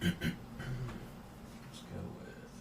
Let's go with.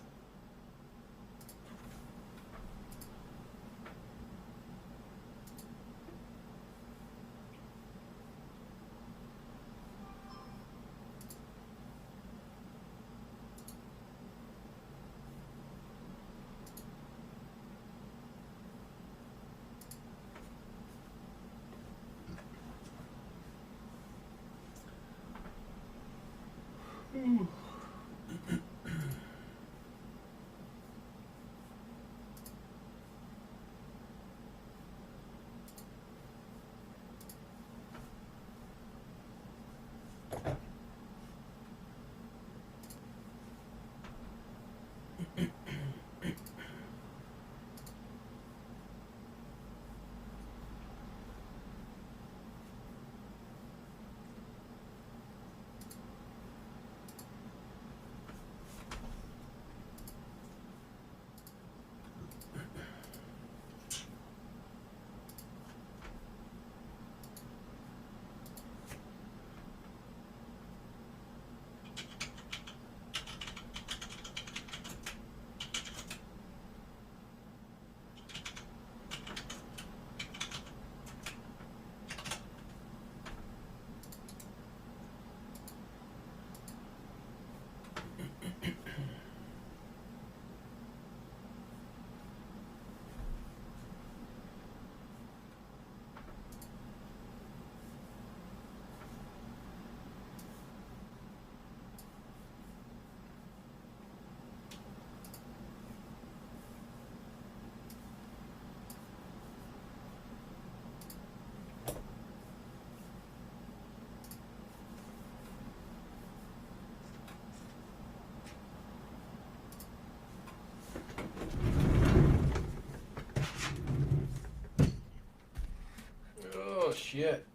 Oh shit.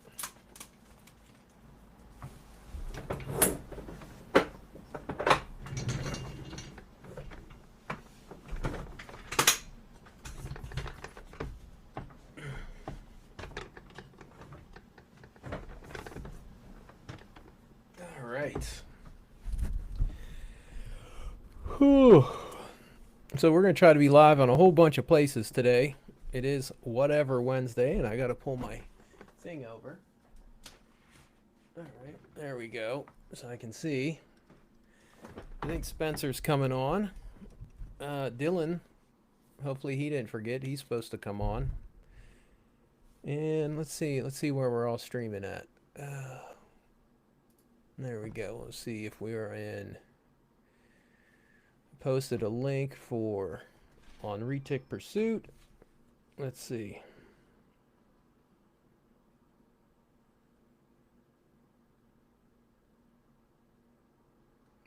All right. Whew. So we're going to try to be live on a whole bunch of places today. It is whatever Wednesday, and I got to pull my thing over. All right, there we go. So I can see. I think Spencer's coming on. Dylan, hopefully he didn't forget. He's supposed to come on. And let's see where we're all streaming at. There we go. Let's see if we are in. Posted a link for on Retic Pursuit. Let's see.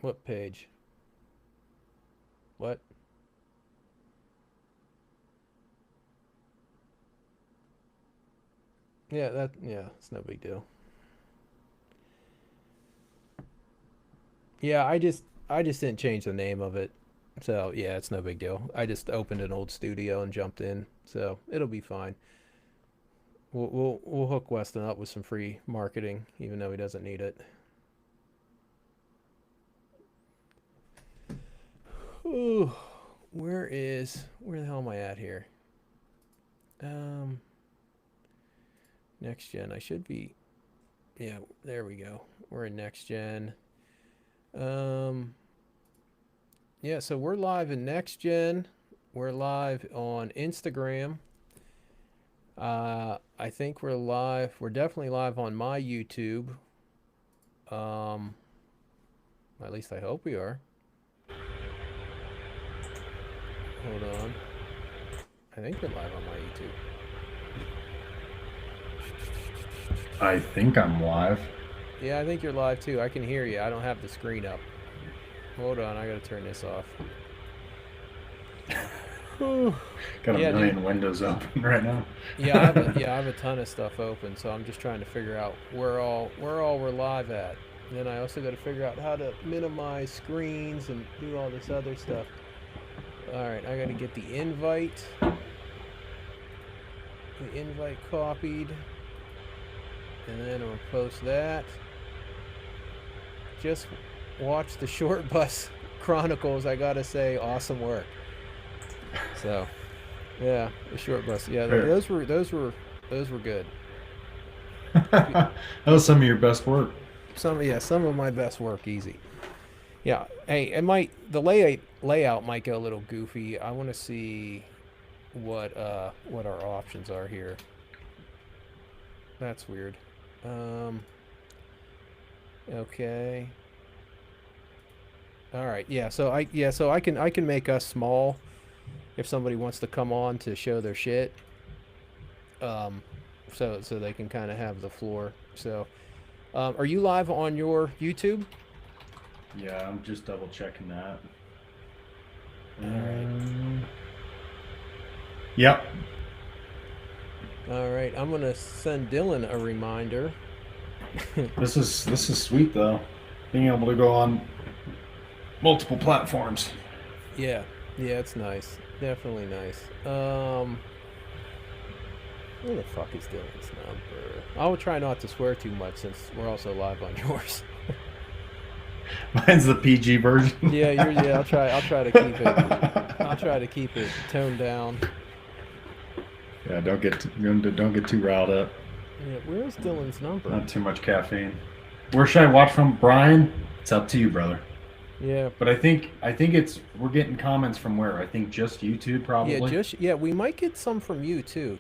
What page? What? Yeah, it's no big deal. Yeah, I just didn't change the name of it. So, yeah, it's no big deal. I just opened an old studio and jumped in. So, it'll be fine. We'll hook Weston up with some free marketing even though he doesn't need it. Ooh, where the hell am I at here? Next gen. I should be. Yeah, there we go. We're in next gen. Yeah, so we're live in next gen. We're live on Instagram. I think we're live. We're definitely live on my YouTube. At least I hope we are. Hold on. I think we're live on my YouTube. I think I'm live. Yeah, I think you're live too. I can hear you. I don't have the screen up. Hold on, I gotta turn this off. Got a million windows open right now. Yeah, I have a ton of stuff open, so I'm just trying to figure out where all we're live at. And then I also got to figure out how to minimize screens and do all this other stuff. All right, I got to get the invite copied, and then I'm gonna post that. watched the Short Bus Chronicles. I gotta say, awesome work. So, yeah, the Short Bus. Yeah, Fair. those were good. That was some of your best work. Some of my best work, easy. Yeah. Hey, the layout might go a little goofy. I want to see what our options are here. That's weird. Okay. All right. Yeah. So I can make us small if somebody wants to come on to show their shit. Um, so they can kind of have the floor. So, are you live on your YouTube? Yeah, I'm just double checking that. All right. Yep. All right. I'm gonna send Dylan a reminder. This is sweet though. Being able to go on multiple platforms. Yeah. Yeah, it's nice. Definitely nice. Where the fuck is Dylan's number? I will try not to swear too much since we're also live on yours. Mine's the PG version. Yeah, I'll try to keep it. I'll try to keep it toned down. Yeah, don't get too riled up. Yeah, where's Dylan's number? Not too much caffeine. Where should I watch from, Brian? It's up to you, brother. Yeah. But I think we're getting comments from where? I think just YouTube probably. Yeah, we might get some from you too.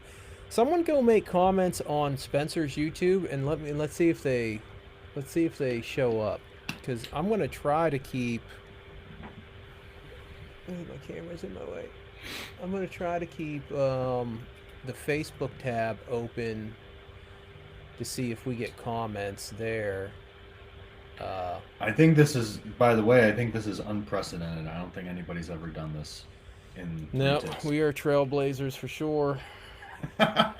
Someone go make comments on Spencer's YouTube and let's see if they show up, because I'm gonna try to keep. Oh, my camera's in my way. I'm gonna try to keep the Facebook tab open to see if we get comments there. I think this is, by the way, I think this is unprecedented. I don't think anybody's ever done this in No, Retics. we are trailblazers for sure. We are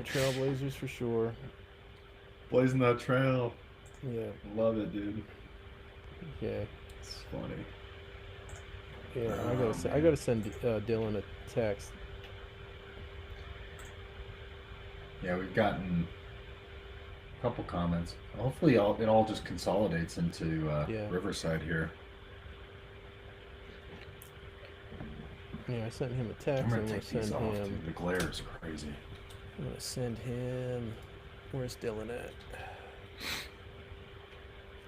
trailblazers for sure. Blazing that trail. Yeah. Love it, dude. Okay. It's funny. Yeah, I gotta send Dylan a text. Yeah, we've gotten a couple comments. Hopefully, it all just consolidates into Riverside here. Yeah, I sent him a text. I'm gonna take these off, dude. The glare is crazy. I'm gonna send him. Where's Dylan at?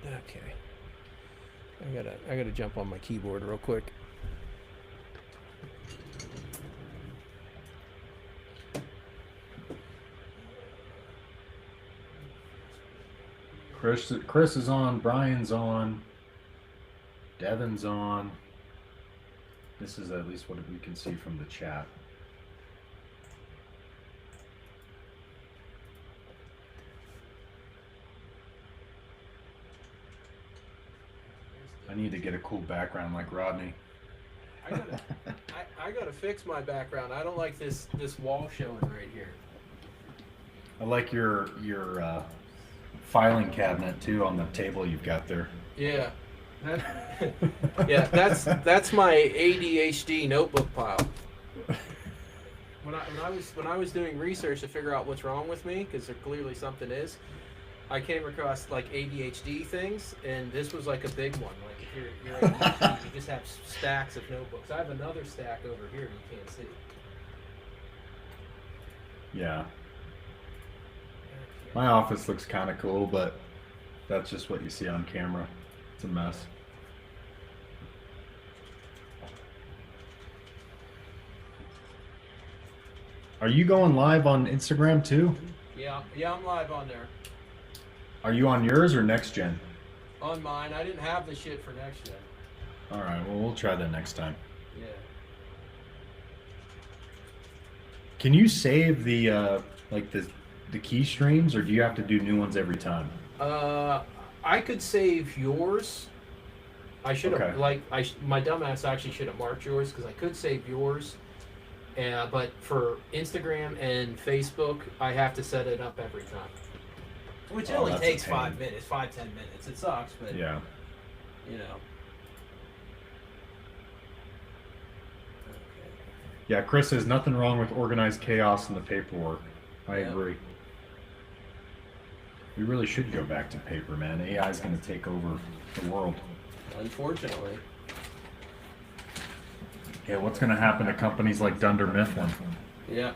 Okay. I gotta jump on my keyboard real quick. Chris is on. Brian's on. Devin's on. This is at least what we can see from the chat. I need to get a cool background like Rodney. I gotta fix my background. I don't like this wall showing right here. I like your filing cabinet too on the table you've got there. Yeah. Yeah, that's my ADHD notebook pile. When I was doing research to figure out what's wrong with me, because there clearly something is, I came across like ADHD things, and this was like a big one. Like if you're ADHD, you just have stacks of notebooks. I have another stack over here you can't see. Yeah. My office looks kind of cool, but that's just what you see on camera. It's a mess. Are you going live on Instagram too? Yeah, I'm live on there. Are you on yours or next gen? On mine, I didn't have the shit for next gen. All right, well we'll try that next time. Yeah. Can you save the like the key streams, or do you have to do new ones every time? I could save yours. I should have my dumbass actually should have marked yours, because I could save yours. But for Instagram and Facebook, I have to set it up every time. Which only takes 5 minutes, 5-10 minutes. It sucks, but yeah, you know. Yeah, Chris says nothing wrong with organized chaos in the paperwork. I agree. We really should go back to paper, man. AI is going to take over the world. Unfortunately. Yeah, what's going to happen to companies like Dunder Mifflin? Yeah.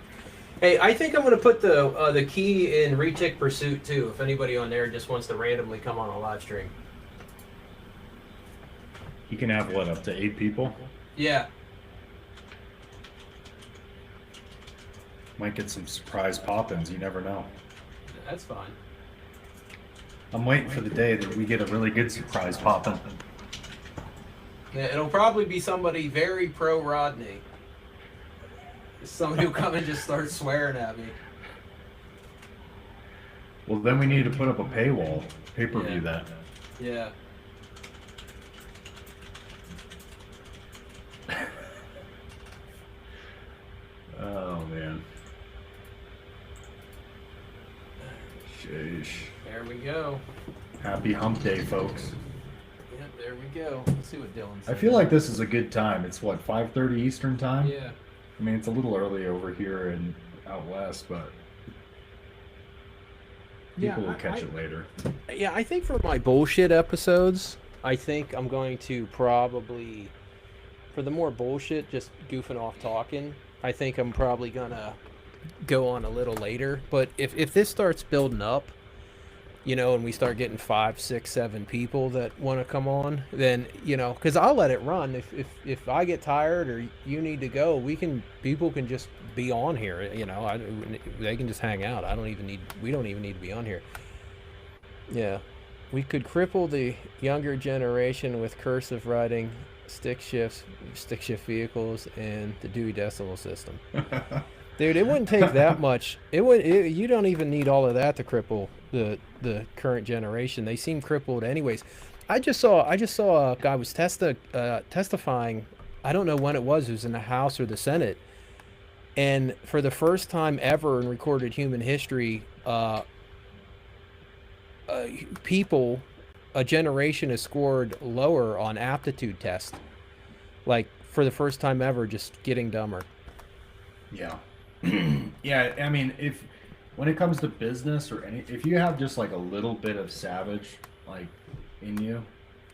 Hey, I think I'm going to put the key in Retic Pursuit too. If anybody on there just wants to randomly come on a live stream. You can have what, up to 8 people? Yeah. Might get some surprise pop-ins. You never know. That's fine. I'm waiting for the day that we get a really good surprise pop-in. Yeah, it'll probably be somebody very pro Rodney. Somebody who come and just start swearing at me. Well, then we need to put up a paywall. Pay-per-view that. Yeah. Oh, man. Sheesh. There we go. Happy hump day, folks. Yep, there we go. Let's see what Dylan says. I feel like this is a good time. It's what, 5:30 Eastern time? Yeah. I mean, it's a little early over here and out west, but people will catch it later. Yeah, I think for my bullshit episodes, I think I'm going to probably, for the more bullshit, just goofing off talking, I think I'm probably going to go on a little later. But if this starts building up, you know, and we start getting 5, 6, 7 people that want to come on, then, you know, because I'll let it run. If I get tired or you need to go, people can just be on here, you know. They can just hang out. We don't even need to be on here. Yeah. We could cripple the younger generation with cursive writing, stick shift vehicles, and the Dewey Decimal System. Dude, it wouldn't take that much. You don't even need all of that to cripple the current generation. They seem crippled anyways. I just saw a guy was testifying. I don't know when it was in the House or the Senate, and for the first time ever in recorded human history, a generation has scored lower on aptitude tests. Like, for the first time ever, just getting dumber. Yeah. Yeah, I mean, when it comes to business or if you have just like a little bit of savage like in you,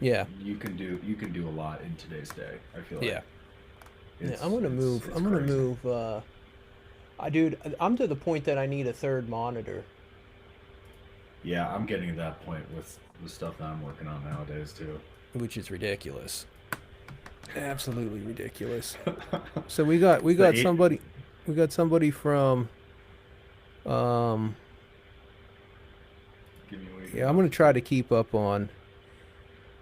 yeah, you can do a lot in today's day. I feel like. Yeah. I'm gonna move. Dude, I'm to the point that I need a third monitor. Yeah, I'm getting to that point with the stuff that I'm working on nowadays too. Which is ridiculous. Absolutely ridiculous. So we got somebody. We got somebody from. Yeah, I'm gonna try to keep up on.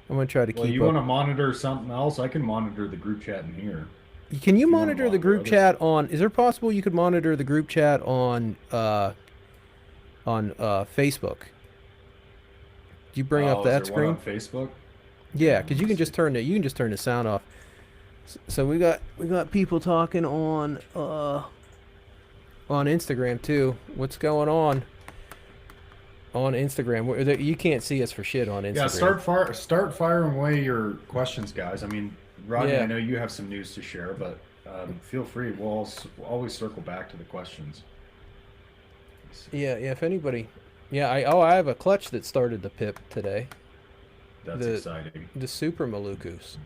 Well, you want to monitor something else? I can monitor the group chat in here. Can you monitor the group chat on? Is there possible you could monitor the group chat on Facebook? Do you bring up that screen? On Facebook? Yeah, because you can just turn the sound off. So we got people talking on Instagram too. What's going on Instagram? You can't see us for shit on Instagram. Yeah, start firing away your questions, guys. I mean, Rodney, Yeah. I know you have some news to share, but feel free. We'll always circle back to the questions. Yeah. If anybody, I have a clutch that started the pip today. That's exciting. The Super Malukus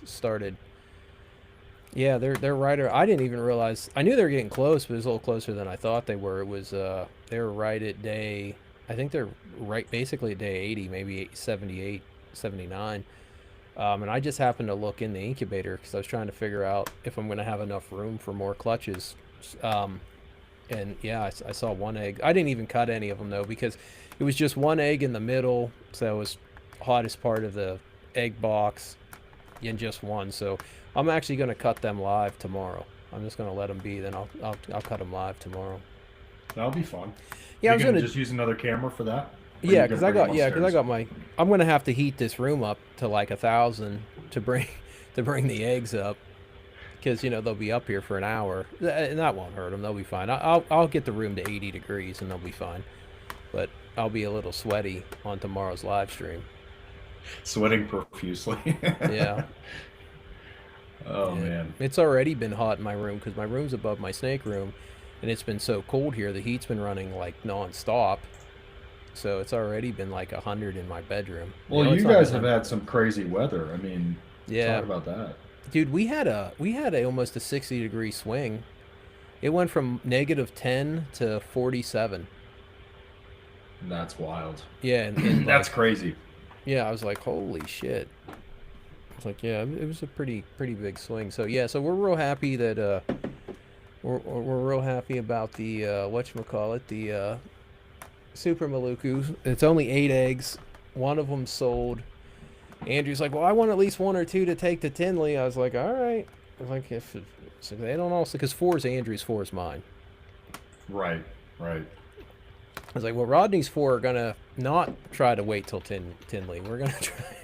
started. Yeah, they're right. I didn't even realize. I knew they were getting close, but it was a little closer than I thought they were. It was they were right at day. I think they're right basically at day 80, maybe 78, 79. And I just happened to look in the incubator because I was trying to figure out if I'm going to have enough room for more clutches. And yeah, I saw one egg. I didn't even cut any of them though because it was just one egg in the middle, so it was hottest part of the egg box, and just one. So I'm actually going to cut them live tomorrow. I'm just going to let them be. Then I'll cut them live tomorrow. That'll be fun. Yeah, I was gonna just use another camera for that. Yeah, because I got my. I'm gonna have to heat this room up to like 1,000 to bring the eggs up, because they'll be up here for an hour, and that won't hurt them. They'll be fine. I'll get the room to 80 degrees and they'll be fine, but I'll be a little sweaty on tomorrow's live stream. Sweating profusely. Yeah. Oh man. It's already been hot in my room because my room's above my snake room, and it's been so cold here. The heat's been running like nonstop, so it's already been like 100 in my bedroom. Well, It's you not guys been have had some crazy weather. I mean, yeah, talk about that. dude. We had a almost a 60-degree swing. It went from -10 to 47. That's wild. Yeah, and That's like crazy. yeah, I was like, holy shit. I was like, yeah, it was a pretty big swing. So yeah, so we're real happy that we're real happy about the whatchamacallit, the Super Maluku. It's only 8 eggs. One of them sold. Andrew's like, well, I want at least one or two to take to Tinley. I was like, all right. I was like, if so they don't also, because four is Andrew's, four is mine. Right, right. I was like, well, Rodney's four are gonna not try to wait till Tinley. We're gonna try.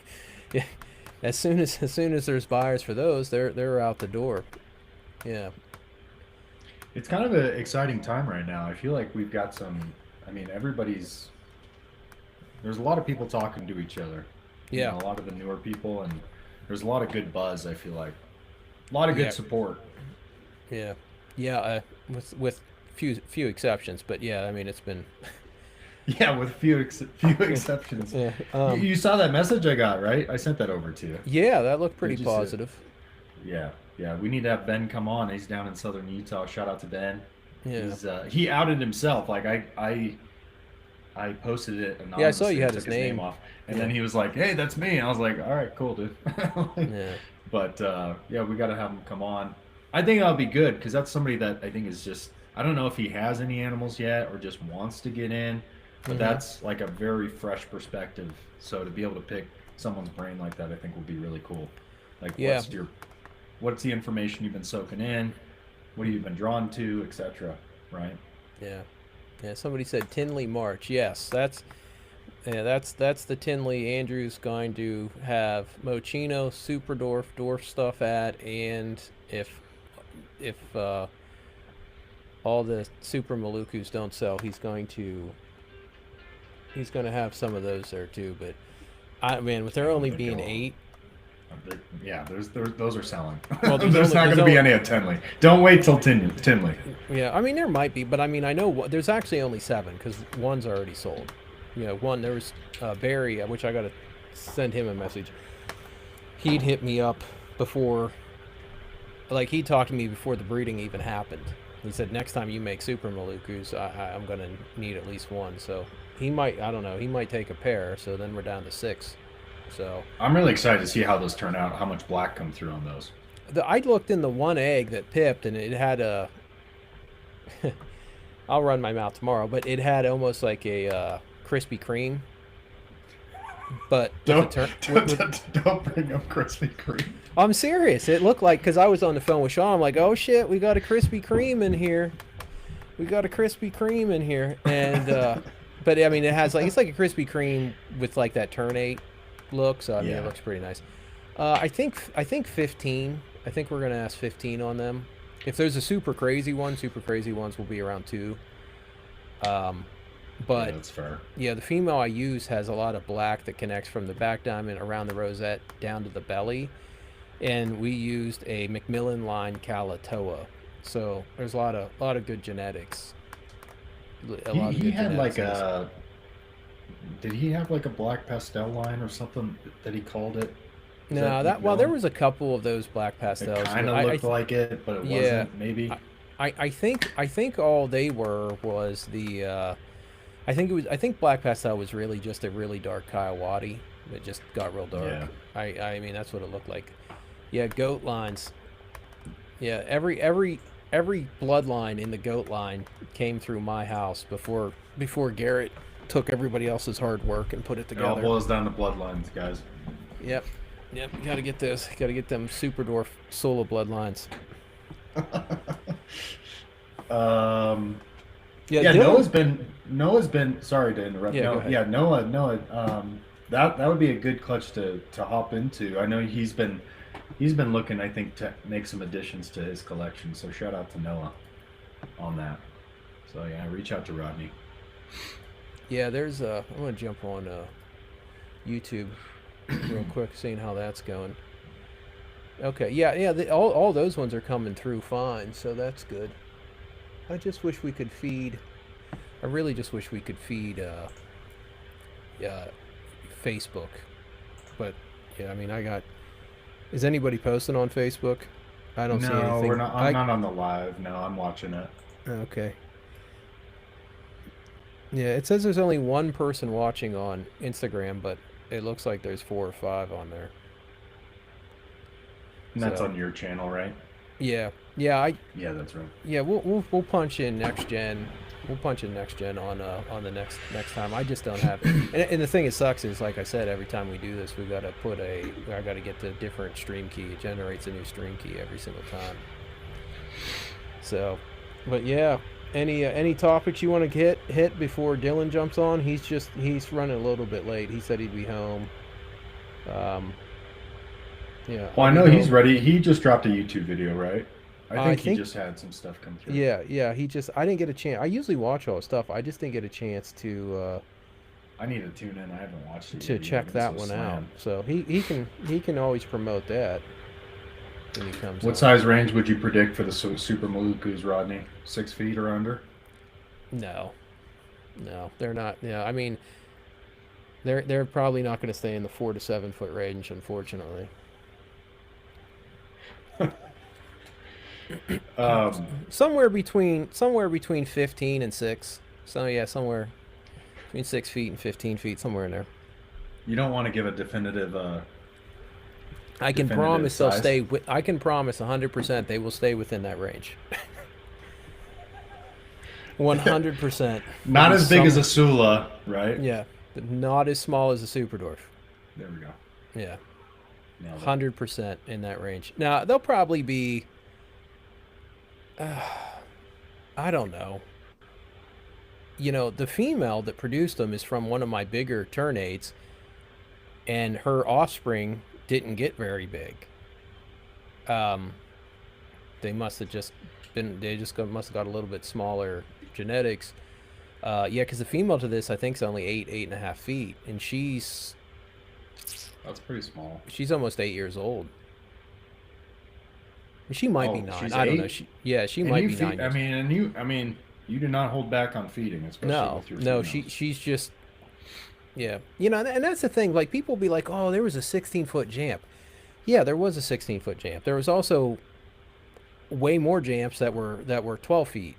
Yeah, as soon as there's buyers for those, they're out the door. Yeah, It's kind of an exciting time right now. I feel like we've got some. I mean, everybody's. There's a lot of people talking to each other. You yeah, know, a lot of the newer people, and there's a lot of good buzz. I feel like a lot of good yeah, support. yeah, yeah. With few exceptions, but yeah, I mean it's been Yeah, with few exceptions. yeah You saw that message I got, right? I sent that over to you. yeah, that looked pretty Did you see it? positive. Yeah, yeah. We need to have Ben come on. He's down in southern Utah. Shout out to Ben. Yeah, He outed himself. Like I posted it yeah. I saw anonymously you and had took his his name name. off, and Yeah, then he was like, "Hey, that's me." And I was like, "All right, cool, dude." yeah, But yeah, we got to have him come on. I think that'll be good because that's somebody that I think is just. I don't know if he has any animals yet or just wants to get in, but mm-hmm. that's like a very fresh perspective. So to be able to pick someone's brain like that, I think would be really cool. Like, Yeah, what's the information you've been soaking in? What have you been drawn to, etc. Right? yeah, yeah. Somebody said Tinley March. Yes, that's the Tinley Andrew's going to have Mochino, Super Dwarf stuff at, and if all the Super Malukus don't sell, he's going to have some of those there too. But I man, with there Yeah, only they're being going. 8, Yeah, those are selling. well, There's not going to be any at Tinley. Don't wait till Tinley. yeah, I mean there might be, but I mean I know there's actually only 7 because one's already sold. You know, one there was Barry, which I gotta send him a message. He'd hit me up before, like he talked to me before the breeding even happened. He said next time you make Super Malukus, I'm gonna need at least one. So he might, I don't know, he might take a pair. So then we're down to 6. So I'm really excited to see how those turn out. How much black come through on those? I looked in the one egg that pipped, and it had a. I'll run my mouth tomorrow, but it had almost like a Krispy Kreme, but with a Don't turn. don't bring up Krispy Kreme. I'm serious. It looked like because I was on the phone with Sean. I'm like, oh shit, we got a Krispy Kreme in here. We got a Krispy Kreme in here, and but I mean, it has like it's like a Krispy Kreme with like that turnate look. So I mean, it Yeah. looks pretty nice. I think 15. I think we're gonna ask 15 on them. If there's a super crazy ones will be around 2. Um, Yeah, but that's fair. yeah, the female I use has a lot of black that connects from the back diamond around the rosette down to the belly, and we used a Macmillan line Calatoa. So there's a lot of good genetics. A lot of He good had genetics like in this. a. Did he have like a black pastel line or something that he called it? Is No, that that well, there Macmillan? was a couple of those black It pastels. kind of looked like it, but it Yeah, wasn't. Maybe. I think all they were was the I think black pastel was really just a really dark Kiowati that just got real dark. Yeah. I mean that's what it looked like. Yeah, goat lines. Yeah, every bloodline in the goat line came through my house before Garrett took everybody else's hard work and put it It all together. boils down to bloodlines, guys. Yep. Yep, got to get this. Got to get them super dwarf solo bloodlines. Um. Yeah, Yeah, Dylan. Noah's been. Sorry to interrupt. Yeah, go No, ahead. yeah, Noah. That would be a good clutch to hop into. I know he's been looking. I think to make some additions to his collection. So shout out to Noah on that. So yeah, reach out to Rodney. Yeah, there's I'm gonna jump on YouTube real quick, seeing how that's going. Okay, yeah, yeah. All those ones are coming through fine, so that's good. I just wish we could feed. I really just wish we could feed Facebook. But yeah, I mean, I got. Is anybody posting on Facebook? I don't see No, we're anything. not. I'm not on the live. No, I'm watching it. Okay. Yeah, it says there's only one person watching on Instagram, but it looks like there's 4 or 5 on there. And that's So on your channel, right? yeah, yeah, Yeah, that's right. yeah, we'll punch in next gen. We'll punch in next gen on the next time. I just don't have. And the thing that sucks is, like I said, every time we do this, we gotta put a. I gotta get the different stream key. It generates a new stream key every single time. So, but yeah, any topics you want to hit before Dylan jumps on? He's running a little bit late. He said he'd be home. Um, yeah, Well, I'll I be know he's home. ready. He just dropped a YouTube video, right? I I think he think just had some stuff come through. yeah. He just I didn't get a chance. I usually watch all his stuff. I just didn't get a chance I need to tune in. I haven't watched it to yet either. I've check been that so one out. slammed. So he can always promote that when he comes What on. size range would you predict for the Super Malukas, Rodney? 6 feet or under? No, no, they're not. Yeah, I mean they're probably not going to stay in the 4 to 7 foot range, unfortunately. Um, Somewhere between 15 and 6. So yeah, somewhere between 6 feet and 15 feet, somewhere in there. you don't want to give a definitive I can definitive promise they'll size. stay. I can promise 100% they will stay within that range. 100% will Not be as big as some. a Sula, right? Yeah, but not as small as a Super Dwarf. There we go. Yeah, Nailed it. 100% in that range. Now they'll probably be. I don't know. The female that produced them is from one of my bigger ternades, and her offspring didn't get very big. Um, they must have just been. They just must have got a little bit smaller genetics. Yeah, because the female to this I think is only 8.5 feet, and That's pretty small. she's almost 8 years old. She might be Oh, 9. she's I don't know. 8? She And might you be feed, 9 years. I mean, you do not hold back on feeding, especially No, with your no, females. she's just yeah. And that's the thing. Like people be like, "Oh, there was a 16-foot jamp." Yeah, there was a 16-foot jamp. There was also way more jamps that were 12 feet.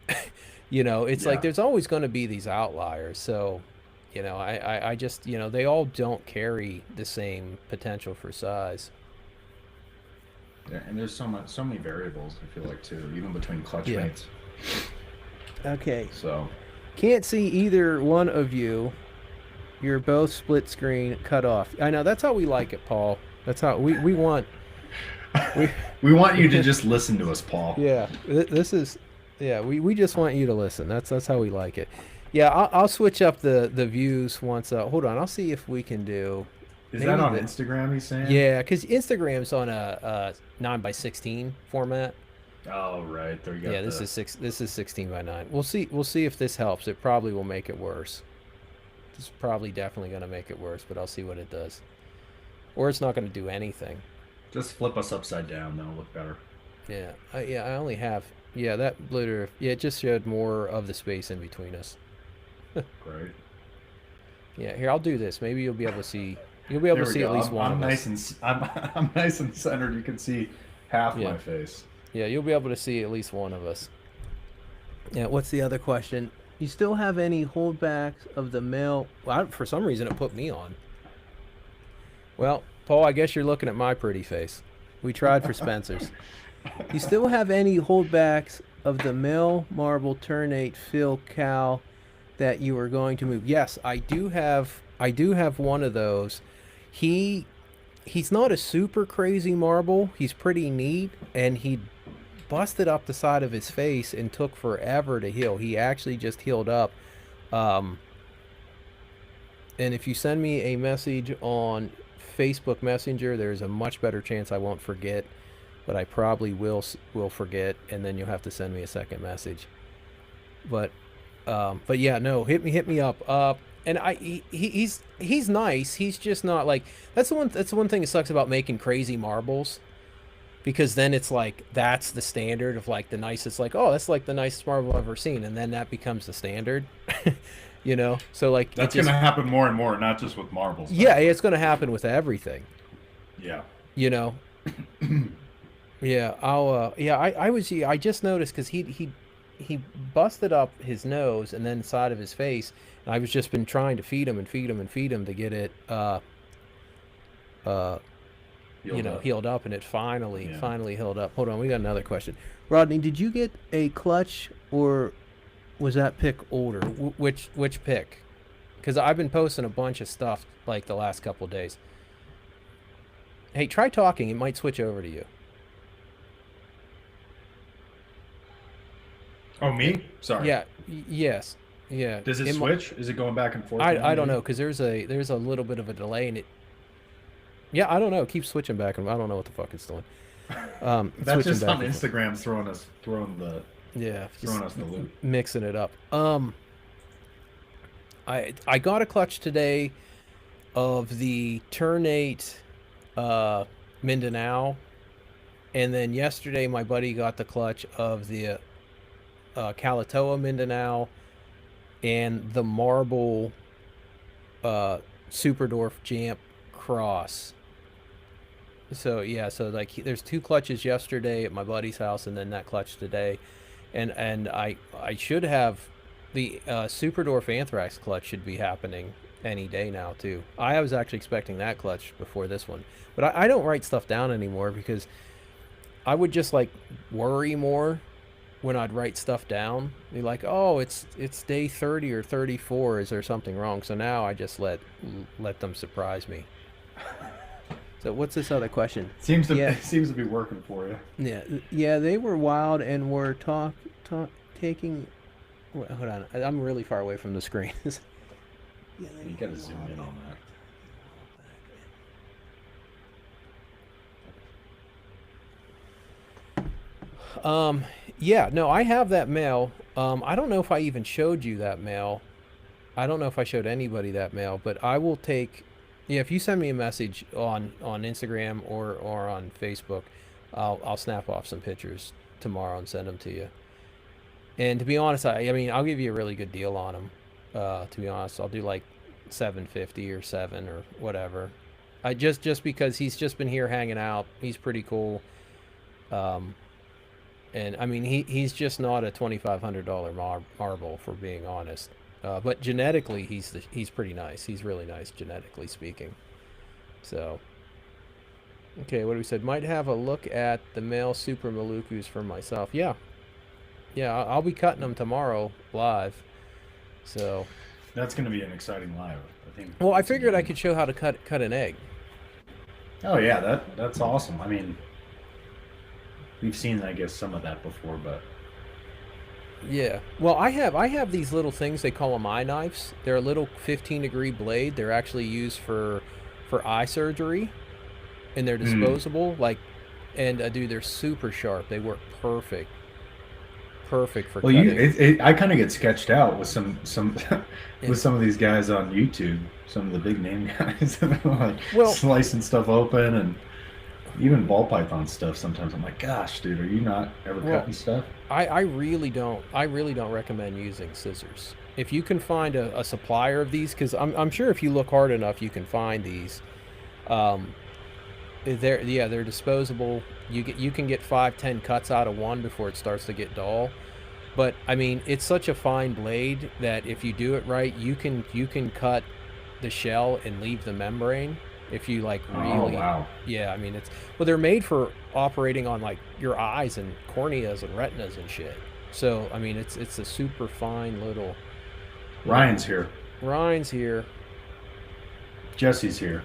It's like Yeah. there's always going to be these outliers. So, I just they all don't carry the same potential for size. Yeah, and there's so many variables. I feel like too, even between clutch Yeah. mates. Okay. So Can't see either one of you. You're both split screen cut off. I know that's how we like it, Paul. That's how we want. We we want you to just listen to us, Paul. yeah. This is yeah. We just want you to listen. That's how we like it. Yeah. I'll switch up the views once. Hold on. I'll see if we can do. Is Maybe that on the- Instagram? He's saying. Yeah, because Instagram's on a 9:16 format. Oh right, there you go. Yeah, this is 16:9. We'll see if this helps. It probably will make it worse. This is probably definitely going to make it worse, but I'll see what it does. Or it's not going to do anything. Just flip us upside down. That'll look better. Yeah, I only have. Yeah, that blitter. Yeah, it just showed more of the space in between us. Great. Yeah, here I'll do this. Maybe you'll be able to see. You'll be able There to we see go. at least I'm, one I'm of us. nice and I'm nice and centered. You can see half Yeah. my face. Yeah, you'll be able to see at least one of us. Yeah, what's the other question? You still have any holdbacks of the male? Well, for some reason, it put me on. Well, Paul, I guess you're looking at my pretty face. We tried for Spencer's. You still have any holdbacks of the male marble ternate Phil cow that you are going to move? Yes, I do have. I do have one of those. He's not a super crazy marble. He's pretty neat, and he busted up the side of his face and took forever to heal. He actually just healed up. Um, and if you send me a message on Facebook Messenger, there's a much better chance I won't forget, but I probably will forget, and then you'll have to send me a second message. But yeah, no, hit me up. And he's nice. He's just not like that's the one thing that sucks about making crazy marbles because then it's like that's the standard of like the nicest, like, oh, that's like the nicest marble I've ever seen, and then that becomes the standard. You know, so like it That's going to just, happen more and more, not just with marbles. By yeah, the way. it's going to happen with everything. Yeah. You know, yeah, I just noticed because he busted up his nose and then side of his face, and I was just been trying to feed him and feed him and feed him to get it uh Healed up. healed up, and it finally Yeah. finally healed up. Hold on, we got another question. Rodney, did you get a clutch, or was that pick older? Which pick? Because I've been posting a bunch of stuff like the last couple days. Hey, try talking. It might switch over to you. Oh, me? Sorry. Yeah. Yes. Yeah. Does it switch? Is it going back and forth? I don't know, because there's a little bit of a delay in it. Yeah, I don't know. It keeps switching back, and I don't know what the fuck it's doing. That's Switching just back on and forth. Instagram Yeah, throwing just us the loop. mixing it up. I got a clutch today of the Ternate Mindanao, and then yesterday my buddy got the clutch of the Kalatoa Mindanao and the Marble Superdorf Jamp Cross. So yeah, so like there's two clutches yesterday at my buddy's house, and then that clutch today, and I should have the Superdorf Anthrax clutch should be happening any day now too. I was actually expecting that clutch before this one, but I don't write stuff down anymore because I would just like worry more when I'd write stuff down. Be like, oh, it's day 30 or 34. Is there something wrong? So now I just let them surprise me. So what's this other question? Seems to Yeah, seems to be working for you. yeah. They were wild and were taking. Hold on, I'm really far away from the screen. Yeah, You got to zoom in on that. Yeah, no, I have that mail. I don't know if I even showed you that mail. I don't know if I showed anybody that mail, but I will take. Yeah, if you send me a message on Instagram or on Facebook, I'll snap off some pictures tomorrow and send them to you. And to be honest, I mean, I'll give you a really good deal on them. To be honest, I'll do like 750 or 7 or whatever. I just because he's just been here hanging out. He's pretty cool. Um, and I mean, he's just not a $2,500 marble, for being honest. But genetically, he's pretty nice. He's really nice genetically speaking. So okay, what we said, might have a look at the male Super Malukus for myself. Yeah, yeah, I'll be cutting them tomorrow live. So That's going to be an exciting live. I think. well, I Once figured I again. could show how to cut an egg. Oh yeah, that's awesome. I mean, we've seen I guess some of that before, but Yeah. Well, I have these little things, they call them eye knives. They're a little 15-degree blade. They're actually used for eye surgery, and they're mm, disposable. Like, and dude, they're super sharp. They work perfect, perfect for well, you cutting. I kind of get sketched out with some Yeah. with some of these guys on YouTube, some of the big name guys, like Well, slicing stuff open and even ball python stuff. Sometimes I'm like, gosh, dude, are you not ever well, cutting stuff? I really don't recommend using scissors. If you can find a supplier of these, because I'm sure if you look hard enough, you can find these. Um, they're disposable. You can get 5-10 cuts out of one before it starts to get dull. But I mean, it's such a fine blade that if you do it right, you can cut the shell and leave the membrane if you like Oh really. wow, Yeah, I mean it's well, they're made for operating on like your eyes and corneas and retinas and shit. So I mean it's a super fine little. Ryan's here, Ryan's here. Jesse's here.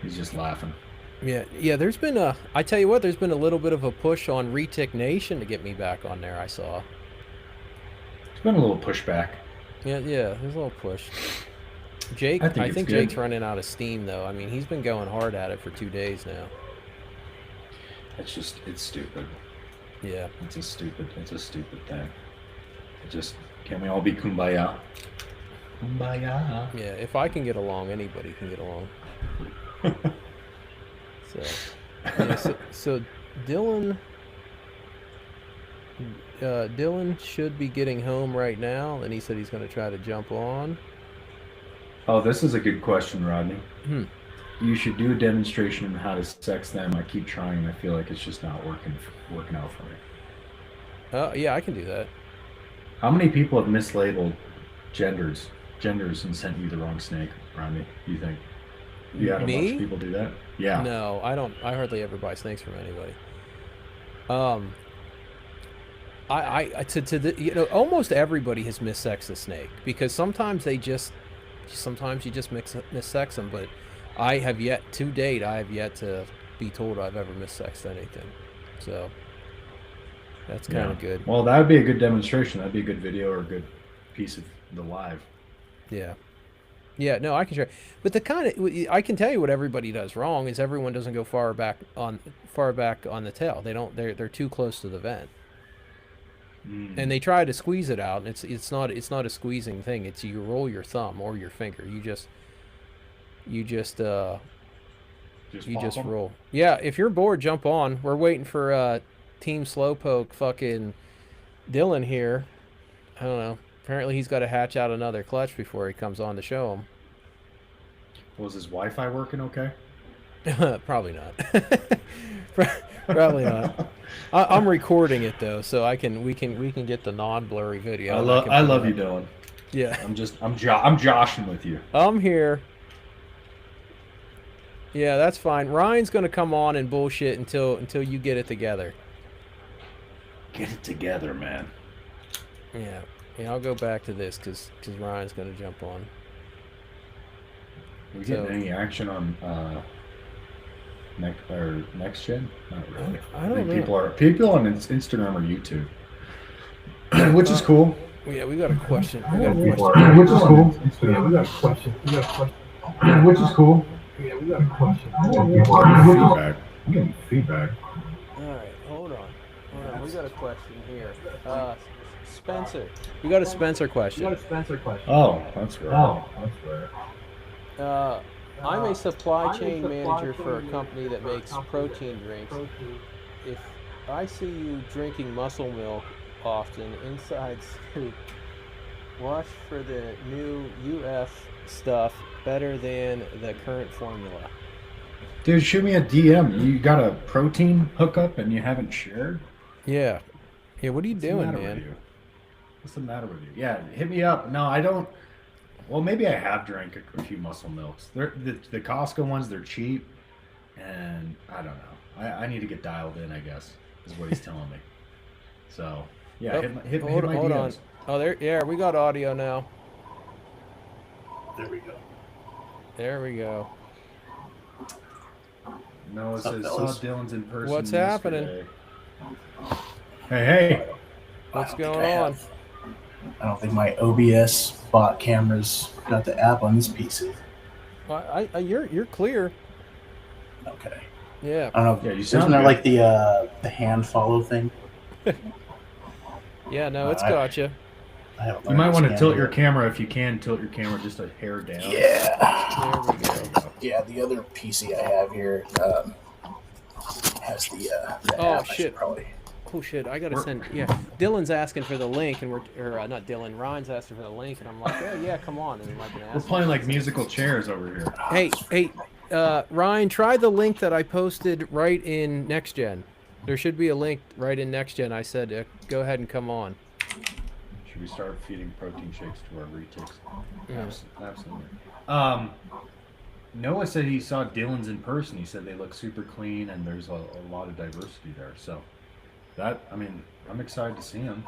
He's just laughing. Yeah, yeah. There's been a. I tell you what, there's been a little bit of a push on Retic Nation to get me back on there. I saw. It's been a little pushback. Yeah, yeah. There's a little push. Jake, I think I it's think Jake's good. running out of steam though. I mean, he's been going hard at it for 2 days now. It's stupid. Yeah, It's a stupid thing. It just can we all be kumbaya? Kumbaya. yeah. If I can get along, anybody can get along. So, Yeah. So Dylan. Dylan should be getting home right now, and he said he's going to try to jump on. Oh, this is a good question, Rodney. Hmm. You should do a demonstration on how to sex them. I keep trying, and I feel like it's just not working out for me. Yeah, I can do that. How many people have mislabeled genders and sent you the wrong snake, Rodney? Do you think? You had a bunch of Me? people do that? Yeah. No, I don't. I hardly ever buy snakes from anybody. Um, to the almost everybody has missexed a snake because sometimes you just missex them. But I have yet to date, I have yet to be told I've ever missexed anything. So that's kind Yeah. of good. Well, that would be a good demonstration. That'd be a good video or a good piece of the live. Yeah. Yeah, no, I can share. But I can tell you what everybody does wrong is everyone doesn't go far back on the tail. They don't. They're too close to the vent, and Mm. they try to squeeze it out. And it's not a squeezing thing. It's you roll your thumb or your finger. You just Just you pop just them? roll. Yeah, if you're bored, jump on. We're waiting for Team Slowpoke fucking Dylan here. I don't know. Apparently he's got to hatch out another clutch before he comes on to show him. Was his Wi-Fi working okay? Probably not. Probably not. I'm recording it though, so we can get the non-blurry video. I love you, Dylan. Yeah, I'm joshing with you. I'm here. Yeah, that's fine. Ryan's gonna come on and bullshit until you get it together. Get it together, man. Yeah, yeah. I'll go back to this because Ryan's gonna jump on. Are we getting any action on next gen? Not really. I don't think know. people on Instagram or YouTube, which is cool. Yeah, we got a question. We got a Which question. is cool. Yeah, we got a question. Which is cool. Yeah, we got a question. Feedback. I'm getting feedback. All right, hold on. We got a question here. Spencer, we got a Spencer question. Oh, that's right. I'm a supply chain manager for a company that makes protein drinks. If I see you drinking muscle milk often inside scoop, watch for the new UF stuff better than the current formula. Dude, shoot me a DM. You got a protein hookup and you haven't shared? Yeah. Yeah, what are you What's the doing, matter with man? you? What's the matter with you? Yeah, hit me up. No, I don't. Well, maybe I have drank a few muscle milks. The Costco ones, they're cheap, and I don't know. I need to get dialed in, I guess, is what he's telling me. So, yeah, Oh, hit my hold on. DMs. Oh, there. Yeah, we got audio now. There we go. There we go. Noah What's up, says, fellas? saw Dylan's in person What's yesterday. happening? Hey. What's I don't think going on? I don't think my OBS bot camera's got the app on this PC. You're clear. Okay. Yeah. I don't know. Yeah, you sound Isn't there good. like the hand follow thing? Yeah. No, it's I- gotcha. I haven't You learned might this want to hand tilt your yet. camera if you can. Tilt your camera just a hair down. Yeah. There we go. Yeah, the other PC I have here has the Oh, app. I should shit. probably. Oh shit! I gotta send. Yeah, Dylan's asking for the link, and not Dylan. Ryan's asking for the link, and I'm like, oh yeah, come on. And then like, We're playing like musical chairs over here. Hey, Ryan, try the link that I posted right in Next Gen. There should be a link right in Next Gen. I said, go ahead and come on. Should we start feeding protein shakes to our retics? Yeah. Absolutely. Noah said he saw Dylan's in person. He said they look super clean and there's a lot of diversity there. So I'm excited to see him.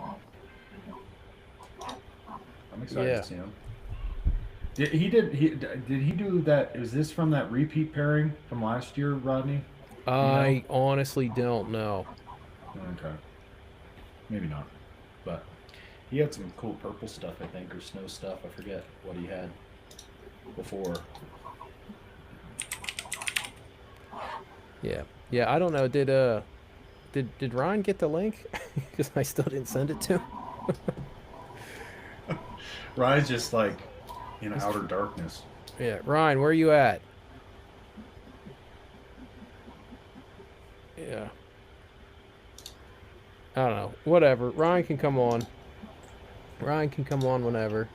I'm excited to see him. Did he do that? Is this from that repeat pairing from last year, Rodney? I honestly don't know. Okay. Maybe not. But he had some cool purple stuff, I think, or snow stuff. I forget what he had before. Yeah. I don't know. Did Ryan get the link? Because I still didn't send it to him. Ryan's just like in outer darkness. Yeah, Ryan, where are you at? Yeah. I don't know. Whatever. Ryan can come on. Ryan can come on whenever.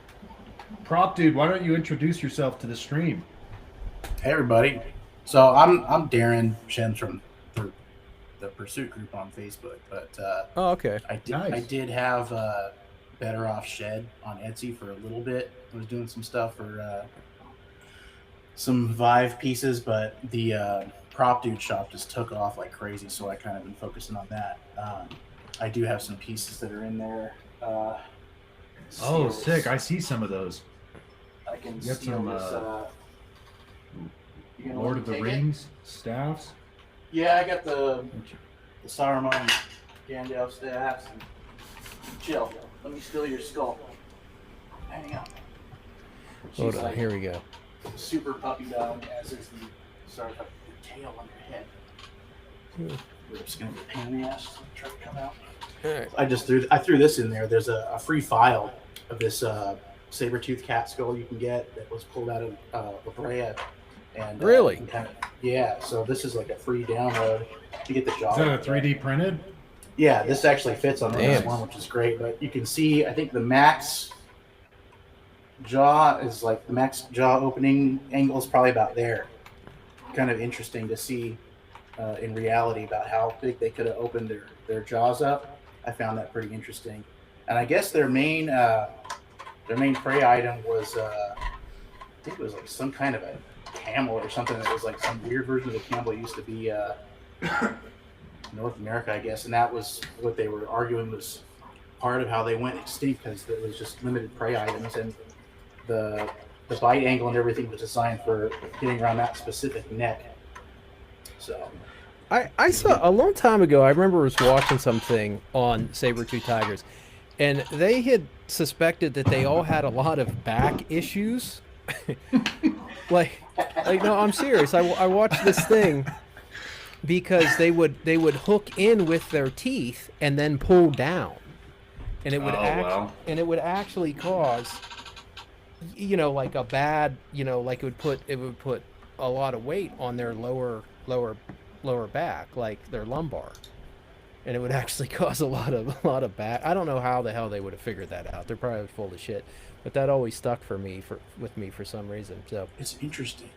Prop dude, why don't you introduce yourself to the stream? Hey everybody. So I'm Darren Shems from the Pursuit group on Facebook, but Oh, okay. I did have Better Off Shed on Etsy for a little bit. I was doing some stuff for some Vive pieces, but the prop dude shop just took off like crazy, so I kind of been focusing on that. I do have some pieces that are in there. Oh, Seals. sick! I see some of those. I can You got steal some this. You gonna Lord let of me the take it? Rings staffs. Yeah, I got the Saruman Gandalf staffs. And chill. Let me steal your skull. Hang on. Hold She's on. like Here we go. super puppy dog, as is the tail on her head. We're just gonna get a pain in the ass. Try to come out. All right. I threw this in there. There's a free file of this saber-toothed cat skull you can get that was pulled out of La Brea. And Really? you can yeah. So this is like a free download to get the jaw. Is that a 3D printed? Yeah, this actually fits on this Damn. one, which is great. But you can see, I think the max jaw is like the max jaw opening angle is probably about there. Kind of interesting to see in reality about how big they could have opened their jaws up. I found that pretty interesting. And I guess their main prey item was I think it was like some kind of a camel or something that was like some weird version of the camel. It used to be North America, I guess, and that was what they were arguing was part of how they went extinct because there was just limited prey items, and the bite angle and everything was designed for getting around that specific neck. So I saw a long time ago. I remember was watching something on saber-tooth tigers, and they had suspected that they all had a lot of back issues. like no, I'm serious. I watched this thing because they would hook in with their teeth and then pull down, and it would and it would actually cause, like a bad, like it would put a lot of weight on their lower back, like their lumbar, and it would actually cause a lot of back. I don't know how the hell they would have figured that out. They're probably full of shit, but that always stuck with me for some reason. So it's interesting.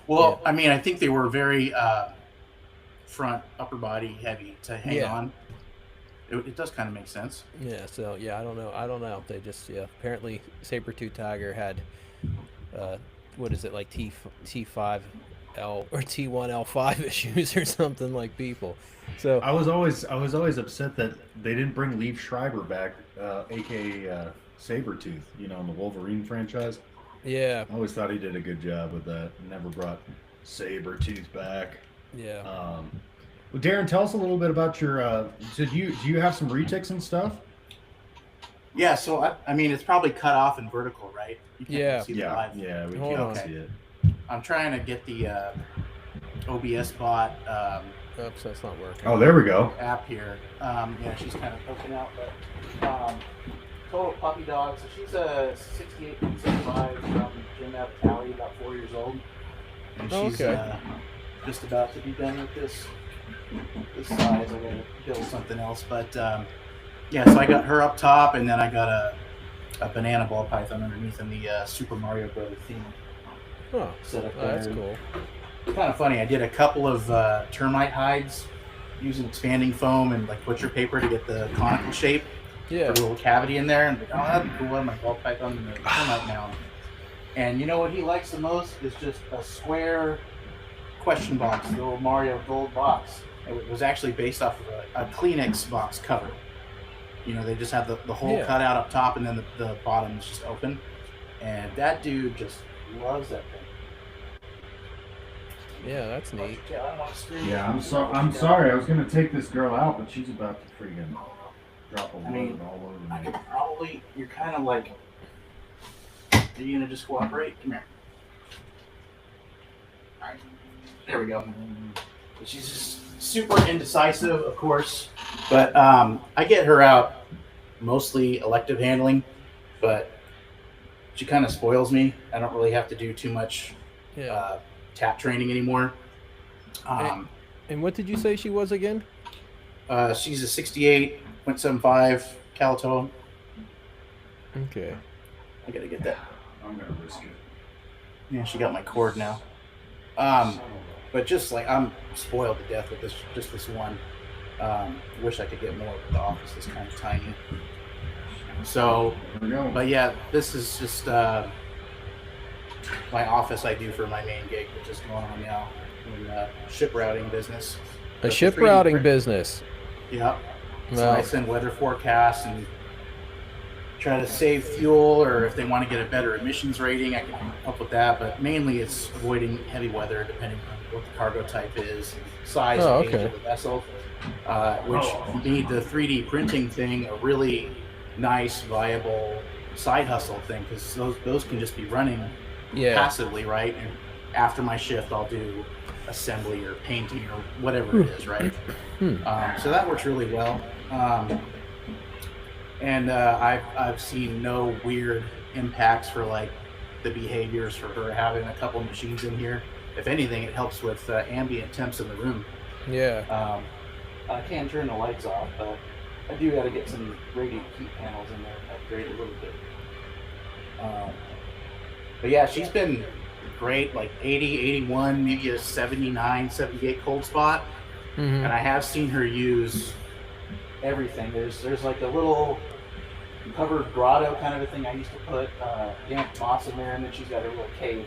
Well, yeah. I mean, I think they were very front upper body heavy to hang on. It does kind of make sense. Yeah. So yeah, I don't know. They just apparently saber-tooth tiger had what is it, like T5L or T1L5 issues or something, like people. So I was always upset that they didn't bring Liev Schreiber back, aka Sabretooth, in the Wolverine franchise. Yeah. I always thought he did a good job with that. Never brought Sabretooth back. Yeah. Well, Darren, tell us a little bit about your. So do you have some retics and stuff? Yeah. So I mean, it's probably cut off in vertical, right? You can't see the Yeah. live. Yeah. We Hold can't on. see it. I'm trying to get the OBS bot Oops, that's not working. Oh, there we go. app here. Yeah, she's kind of poking out, but total puppy dog. So she's a 68.75 from Jim App Alley, about 4 years old, and she's just about to be done with this size. I gotta build something else, but yeah. So I got her up top, and then I got a banana ball python underneath in the Super Mario Brothers theme. Huh. Set up Oh, there. that's cool. It's kind of funny. I did a couple of termite hides using expanding foam and like butcher paper to get the conical shape. Yeah. Put a little cavity in there, and like, oh, that'd be cool. My ball python and the termite mound. And you know what he likes the most is just a square question box, the old Mario Gold box. It was actually based off of a Kleenex box cover. They just have the hole cut out up top, and then the bottom is just open. And that dude just loves that thing. Yeah, that's neat. Yeah, I'm sorry. I was gonna take this girl out, but she's about to freaking drop a load all over me. I could probably. You're kind of like. Are you gonna just cooperate? Come here. All right. There we go. She's just super indecisive, of course, but I get her out mostly elective handling, but she kind of spoils me. I don't really have to do too much tap training anymore. And what did you say she was again? She's a 68.75 Calato. Okay. I gotta get that. I'm gonna risk it. Yeah, she got my cord now. But just like I'm spoiled to death with this one. Wish I could get more, but the office is kind of tiny. So, There we go. but yeah, this is just my office I do for my main gig, which is going on now in ship routing business. A But ship the 3D routing print- business. Yeah. So Wow. I send weather forecasts and try to save fuel, or if they want to get a better emissions rating, I can help with that. But mainly it's avoiding heavy weather, depending on what the cargo type is, size Oh, and age okay. of the vessel, which made the 3D printing thing a really nice, viable side hustle thing, because those can just be running Yeah. passively, right? And after my shift, I'll do assembly or painting or whatever it is, right? So that works really well. And I've seen no weird impacts for like the behaviors for her having a couple machines in here. If anything, it helps with ambient temps in the room. Yeah. I can turn the lights off, but I do got to get some radiant heat panels in there and upgrade a little bit. But yeah, she's been great, like 80, 81, maybe a 79, 78 cold spot. Mm-hmm. And I have seen her use everything. There's like a little covered grotto kind of a thing I used to put damp moss in there, and then she's got her little cave,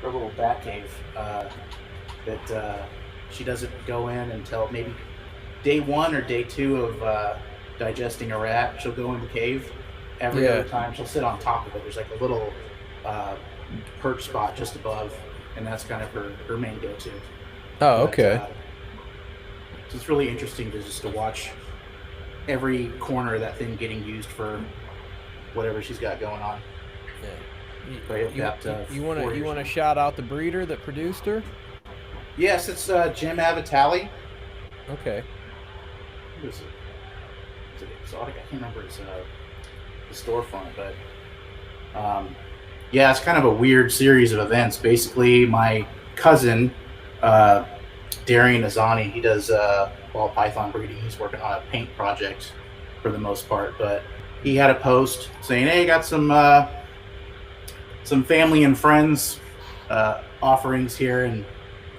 her little bat cave that she doesn't go in until maybe day 1 or day 2 of digesting a rat. She'll go in the cave. Every other time she'll sit on top of it. There's like a little perch spot just above, and that's kind of her main go-to. Oh, okay. So it's really interesting to watch every corner of that thing getting used for whatever she's got going on. Yeah. You want to shout out the breeder that produced her? Yes, it's Jim Avatali. Okay. What is it? Is it exotic? I can't remember his storefront, but yeah, it's kind of a weird series of events. Basically, my cousin Darian Azani, he does ball python breeding. He's working on a paint project for the most part, but he had a post saying, "Hey, got some family and friends offerings here," and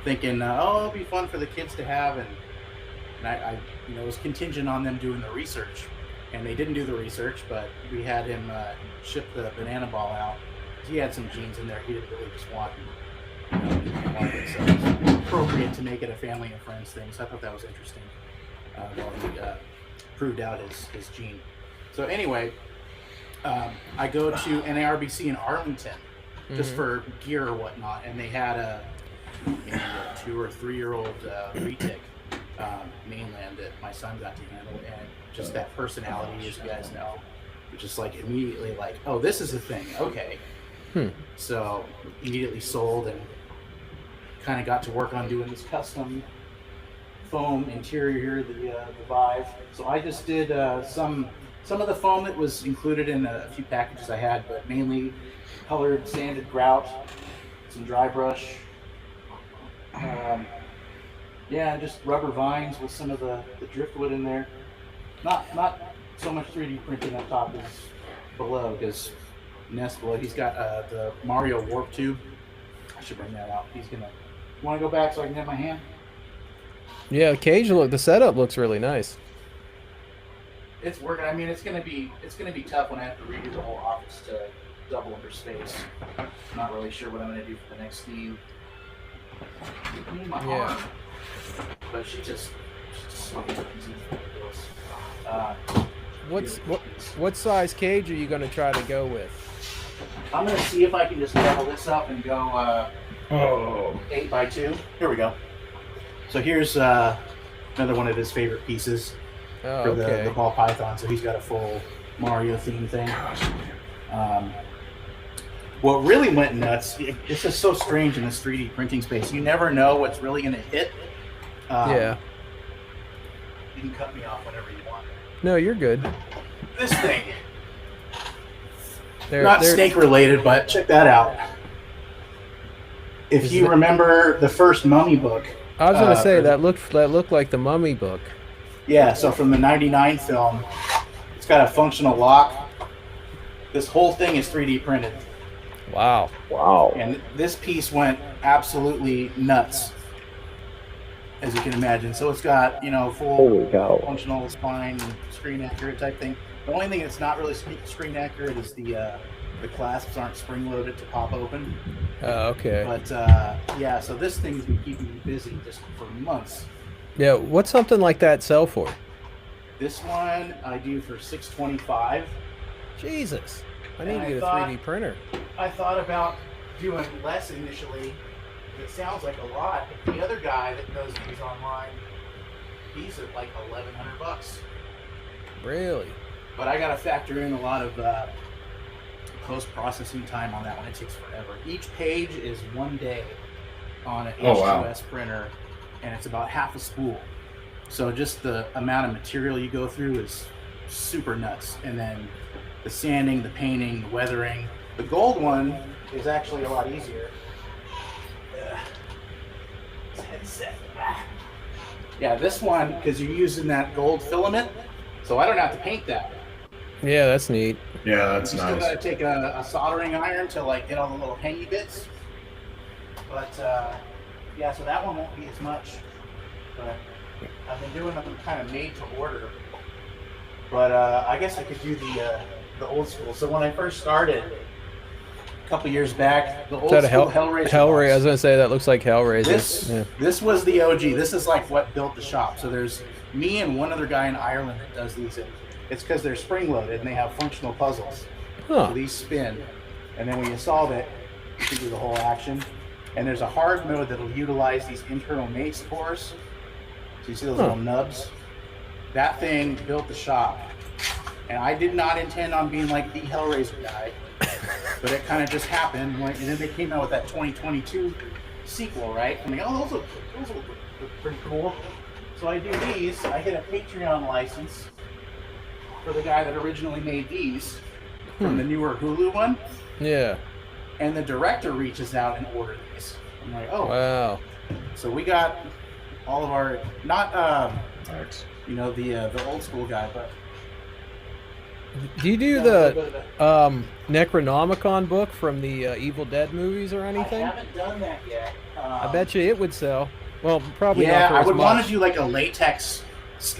thinking, "Oh, it'll be fun for the kids to have," and I it was contingent on them doing the research, and they didn't do the research, but we had him ship the banana ball out. He had some genes in there he didn't really just want. So it's appropriate to make it a family and friends thing. So I thought that was interesting. While he proved out his gene. So anyway, I go to NARBC in Arlington just for gear or whatnot, and they had a 2 or 3 year old retic mainland that my son got to handle, and just that personality, as you guys know, just like immediately like, oh, this is the thing, okay. So immediately sold and kind of got to work on doing this custom foam interior, the Vive. So I just did some of the foam that was included in a few packages I had, but mainly colored sanded grout, some dry brush, and just rubber vines with some of the driftwood in there. Not so much 3D printing up top as below, because Nest below, he's got the Mario warp tube. I should bring that out. He's gonna. Want to go back so I can have my hand? Yeah, the setup looks really nice. It's working. I mean, it's gonna be tough when I have to redo the whole office to double under space. Not really sure what I'm gonna do for the next theme. My arm. But she just what size cage are you gonna try to go with? I'm gonna see if I can just level this up and go 8x2. Here we go. So here's another one of his favorite pieces for the ball python. So he's got a full Mario theme thing. What really went nuts, it's just so strange in this 3D printing space. You never know what's really going to hit. Yeah. You can cut me off whenever you want. No, you're good. This thing. Not snake related, but check that out. If you remember the first Mummy book, I was gonna say for the- that looked like the Mummy book. yeah, so from the '99 film, it's got a functional lock. This whole thing is 3D printed, Wow. and this piece went absolutely nuts, as you can imagine. So it's got full functional spine, screen accurate type thing. The only thing that's not really screen accurate is the clasps aren't spring loaded to pop open. Okay. But yeah, so this thing's been keeping me busy just for months. Yeah. What's something like that sell for? This one I do for $625. Jesus. I need And to I get a thought- 3D printer. I thought about doing less initially. It sounds like a lot, but the other guy that does these online, he's at like $1,100. Really? But I got to factor in a lot of post-processing time on that one. It takes forever. Each page is 1 day on an Oh, wow. H2S printer, and it's about half a spool. So just the amount of material you go through is super nuts. And then the sanding, the painting, the weathering. The gold one is actually a lot easier. Yeah, this one, because you're using that gold filament, so I don't have to paint that. Yeah, that's neat. Yeah, that's You still nice. got to take a soldering iron to like get all the little hangy bits. But yeah, so that one won't be as much. But I've been doing them kind of made to order. But I guess I could do the old school. So when I first started a couple years back, the old Is that a school Hellraiser. Hellraiser? I was box. gonna say that looks like Hellraiser. This Yeah. this was the OG. This is like what built the shop. So there's me and one other guy in Ireland that does these. It's because they're spring loaded and they have functional puzzles. Huh. So these spin, and then when you solve it, you can do the whole action. And there's a hard mode that'll utilize these internal mace cores. So you see those Huh. little nubs? That thing built the shop. And I did not intend on being like the Hellraiser guy, but it kind of just happened. And then they came out with that 2022 sequel, right? I'm like, oh, those look pretty cool. So I do these. I get a Patreon license for the guy that originally made these from the newer Hulu one. Yeah. And the director reaches out and orders these. I'm like, oh. Wow. So we got all of our, not, Thanks. the old school guy, but. Do you do the Necronomicon book from the Evil Dead movies or anything? I haven't done that yet. I bet you it would sell. Well, probably Yeah, not for I as would want to much. do like a latex,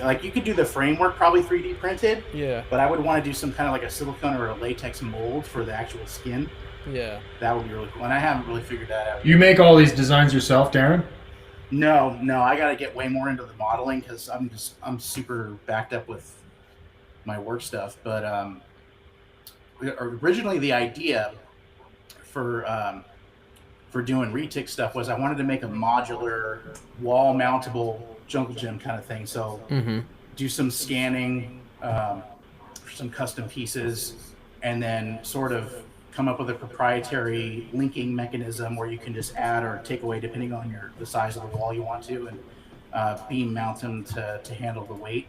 like you could do the framework probably 3D printed, Yeah. but I would want to do some kind of like a silicone or a latex mold for the actual skin. Yeah. That would be really cool. And I haven't really figured that out. You make all these designs yourself, Darren? No, I got to get way more into the modeling because I'm super backed up with my work stuff. But originally the idea for doing Retics stuff was I wanted to make a modular wall mountable jungle gym kind of thing. So Mm-hmm. do some scanning for some custom pieces, and then sort of come up with a proprietary linking mechanism where you can just add or take away depending on the size of the wall you want to, and beam mount them to handle the weight.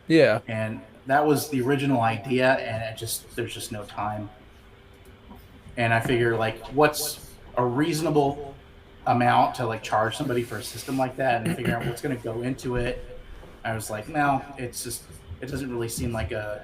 Yeah. And that was the original idea, and there's just no time. And I figure like, what's a reasonable amount to like charge somebody for a system like that, and figure out what's going to go into it. I was like, no, it doesn't really seem like an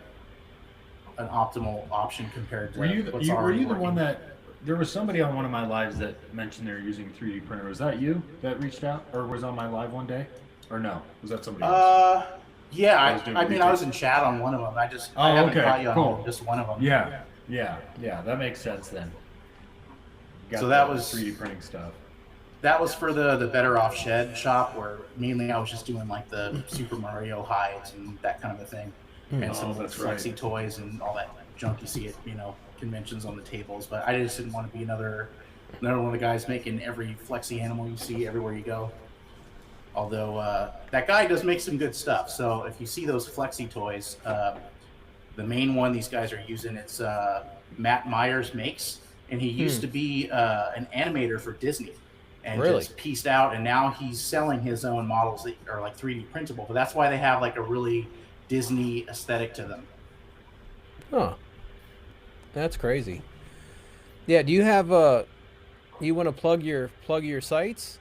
optimal option compared to Were you what's the already one working. that there was somebody on one of my lives that mentioned they're using 3D printer? Was that you that reached out or was on my live one day? Or no? Was that somebody else? Yeah, I was doing I mean, I Retics. was in chat on one of them. I Oh, haven't okay, caught you on cool. just one of them. Yeah, that makes sense then. So that the was- 3D printing stuff. That was for the Better Off Shed shop, where mainly I was just doing like the Super Mario hides and that kind of a thing, and some of the that's right. flexi toys and all that junk you see at conventions on the tables. But I just didn't want to be another one of the guys making every flexi animal you see everywhere you go. Although that guy does make some good stuff. So if you see those flexi toys, the main one these guys are using, it's Matt Myers makes, and he used to be an animator for Disney. And Really? just pieced out, and now he's selling his own models that are like 3D printable. But that's why they have like a really Disney aesthetic to them. Huh. That's crazy. Yeah. Do you have you want to plug your sites?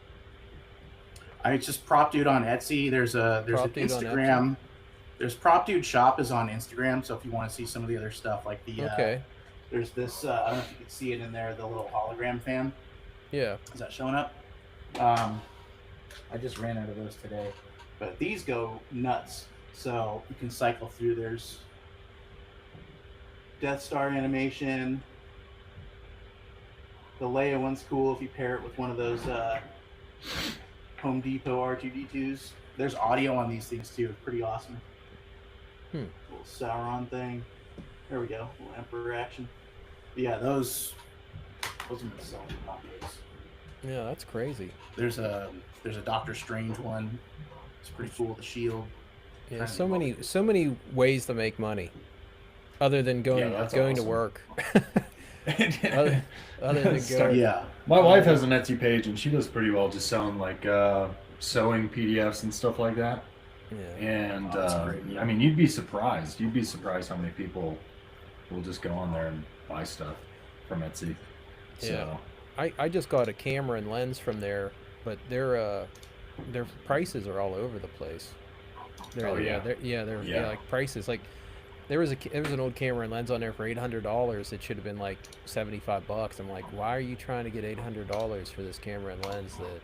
I just Prop Dude on Etsy. There's an Prop Dude on Instagram. There's Prop Dude Shop is on Instagram. So if you want to see some of the other stuff, like the Okay. there's this I don't know if you can see it in there, the little hologram fan. Yeah. Is that showing up? I just ran out of those today, but these go nuts. So you can cycle through. There's Death Star animation. The Leia one's cool if you pair it with one of those Home Depot R2D2s. There's audio on these things too. Pretty awesome. Little Sauron thing. There we go. Little Emperor action. But yeah, those are my selling copies. Yeah, that's crazy. There's a Doctor Strange one. It's pretty cool. The shield. Yeah, so many ways to make money, other than going to awesome. work. other than going. Yeah. My wife has an Etsy page, and she does pretty well just selling like sewing PDFs and stuff like that. Yeah. And that's great, yeah. I mean, you'd be surprised. You'd be surprised how many people will just go on there and buy stuff from Etsy. So. Yeah. I just got a camera and lens from there, but their prices are all over the place. They're like prices like there was an old camera and lens on there for $800. It should have been like $75. I'm like, why are you trying to get $800 for this camera and lens that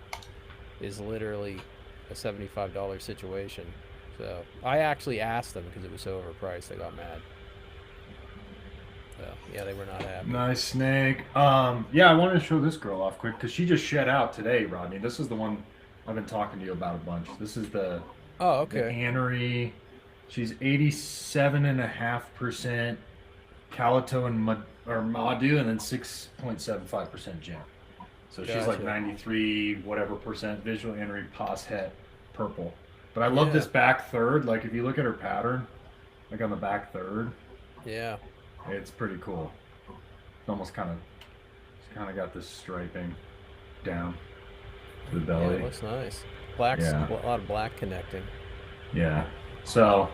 is literally a $75 situation? So I actually asked them because it was so overpriced. They got mad. So yeah, they were not happy. Nice snake. Yeah, I wanted to show this girl off quick because she just shed out today, Rodney. This is the one I've been talking to you about a bunch. This is the the Anery. She's 87.5% Calato and Madu, and then 6.75% Gem. So she's like 93 whatever percent visual Anery Pos Het purple. But I love this back third. Like if you look at her pattern, like on the back third. Yeah. It's pretty cool. It's almost kind of got this striping down to the belly. Yeah, it looks nice. Black's a lot of black connecting. Yeah. So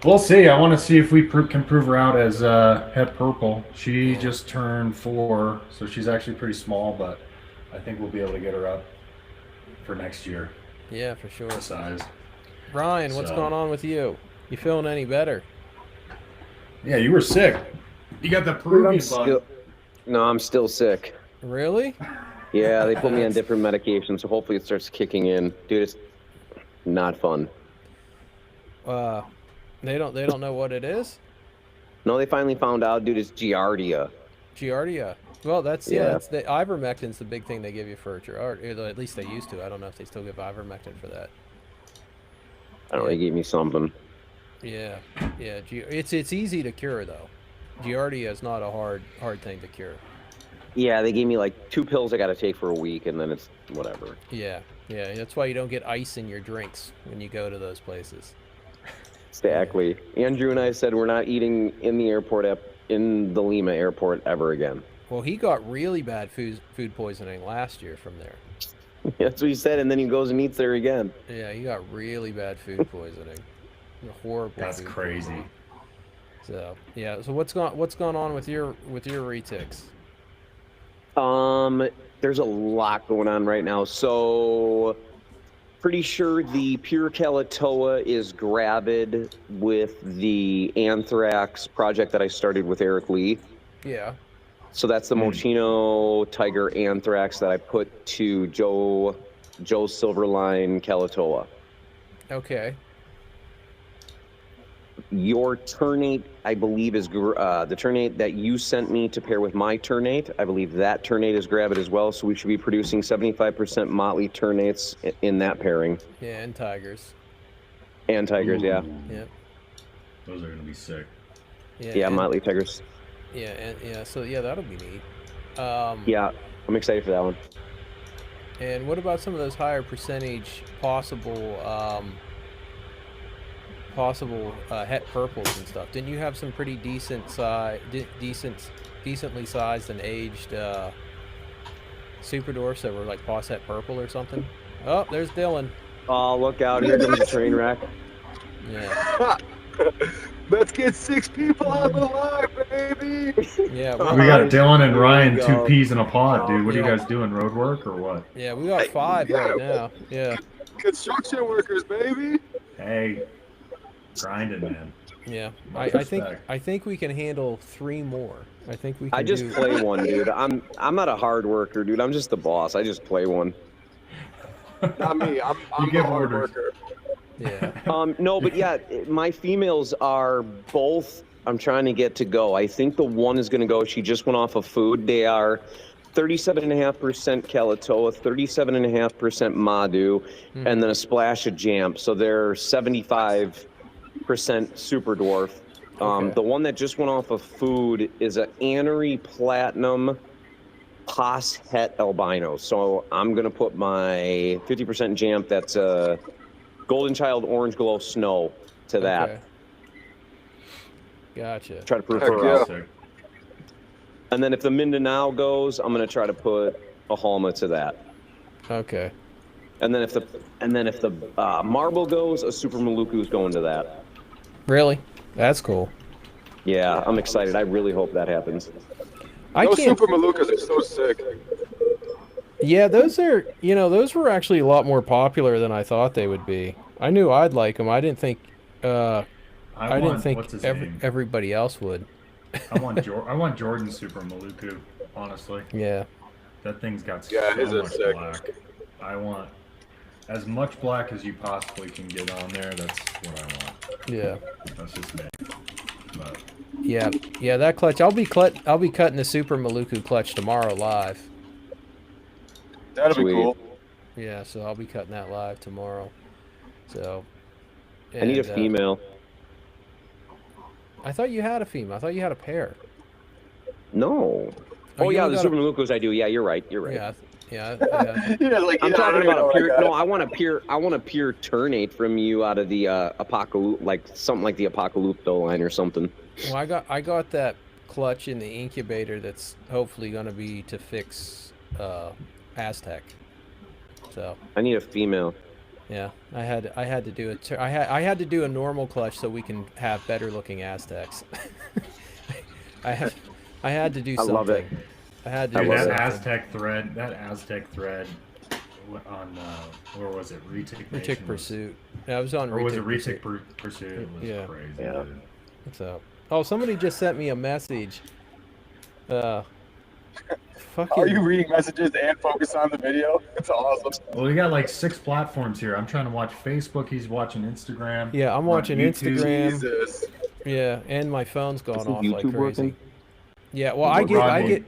we'll see. I want to see if we can prove her out as Het Purple. She just turned 4, so she's actually pretty small, but I think we'll be able to get her up for next year. Yeah, for sure. Size. Ryan, what's going on with you? You feeling any better? Yeah, you were sick. You got the Peruvian bug. No, I'm still sick. Really? Yeah, they put me on different medications, so hopefully it starts kicking in. Dude, it's not fun. They don't know what it is? No, they finally found out, dude, it's Giardia. Giardia. Well, that's the ivermectin's the big thing they give you for Giardia. At least they used to. I don't know if they still give ivermectin for that. I don't know, they gave me something. Yeah. It's easy to cure though. Giardia is not a hard thing to cure. Yeah, they gave me like 2 pills I got to take for a week, and then it's whatever. Yeah. That's why you don't get ice in your drinks when you go to those places. Exactly. Andrew and I said we're not eating in the airport in the Lima airport ever again. Well, he got really bad food poisoning last year from there. That's what he said, and then he goes and eats there again. Yeah, he got really bad food poisoning. Horrible. That's crazy. Poisoning. So yeah. So what's going on with your retics? There's a lot going on right now. So pretty sure the pure Calatoa is gravid with the Anthrax project that I started with Eric Lee. Yeah. So that's the Moschino Tiger Anthrax that I put to Joe Silverline Calatoa. Okay. Your Ternate, I believe, is the Ternate that you sent me to pair with my Ternate. I believe that Ternate is gravid as well, so we should be producing 75% Motley Ternates in that pairing. Yeah, and Tigers. And Tigers, yeah. Yep. Those are going to be sick. Yeah, Motley Tigers. So that'll be neat. Yeah, I'm excited for that one. And what about some of those higher percentage possible Het purples and stuff? Didn't you have some pretty decently sized and aged super dwarfs that were like Pos Het purple or something? Oh, there's Dylan. Oh, look out! Here comes a train wreck. Yeah. Let's get 6 people on the line, baby. Yeah. We got Dylan and Ryan, 2 peas in a pod, dude. What are you guys doing? Road work or what? Yeah, we got 5 right now. Yeah. Construction workers, baby. Hey, grinding, man. Yeah, Much I think respect. I think we can handle 3 more. I think we can. I just do... play one, dude. I'm not a hard worker, dude. I'm just the boss. I just play one. Not me. I'm You the give hard orders. worker. Yeah. No, but yeah, my females are both. I'm trying to get to go. I think the one is going to go. She just went off of food. They are 37.5% Kalatoa, 37.5% Madu, and then a splash of Jamp. So they're 75% Super Dwarf. Okay. The one that just went off of food is an Anery Platinum Pos Het Albino. So I'm going to put my 50% Jamp. That's a Golden Child Orange Glow Snow to that. Okay. Gotcha. Try to prove Heck her yeah. out. And then if the Mindanao goes, I'm going to try to put a Halma to that. Okay. And then if the Marble goes, a Super Maluku is going to that. Really? That's cool. Yeah, I'm excited. I really hope that happens. I Those can't. Super Malukas are so sick. Yeah, those are. Those were actually a lot more popular than I thought they would be. I knew I'd like them. I didn't think. I didn't think what's his name? everybody else would. I want Jordan's Super Maluku, honestly. Yeah. That thing's got Yeah, so his is much sick. black. I want as much black as you possibly can get on there. That's what I want. Yeah. That's just me. But Yeah. Yeah. That clutch. I'll be cutting the Super Maluku clutch tomorrow live. That'll Sweet. be cool. Yeah. So I'll be cutting that live tomorrow. So. I need a and, female. I thought you had a female. I thought you had a pair. No. Oh, Oh you yeah, only the got Super Malukus I do. Yeah, you're right. You're right. Yeah. Yeah. Yeah, like I'm yeah, I talking don't even know about a what I pure. got. No, I want a pure turnate from you out of the Apocalypse, like something like the Apocalypto line or something. Well, I got that clutch in the incubator that's hopefully going to be to fix Aztec. So I need a female. yeah, I had to do it. I had to do a normal clutch so we can have better looking Aztecs. I had to do I something. love it. I had to I do love something. that Aztec thread on where was it? Retic Retic Nation Pursuit. Yeah, I was on or was it Retic Retic Pursuit? It was Yeah. crazy. Yeah. Dude. So, oh, somebody just sent me a message. Fucking. Are you reading messages and focus on the video? It's awesome. Well, we got like 6 platforms here. I'm trying to watch Facebook. He's watching Instagram. Yeah, I'm We're on watching YouTube. Instagram. Jesus. Yeah, and my phone's gone Isn't off like YouTube crazy. working? Yeah, well, I Rodney. get.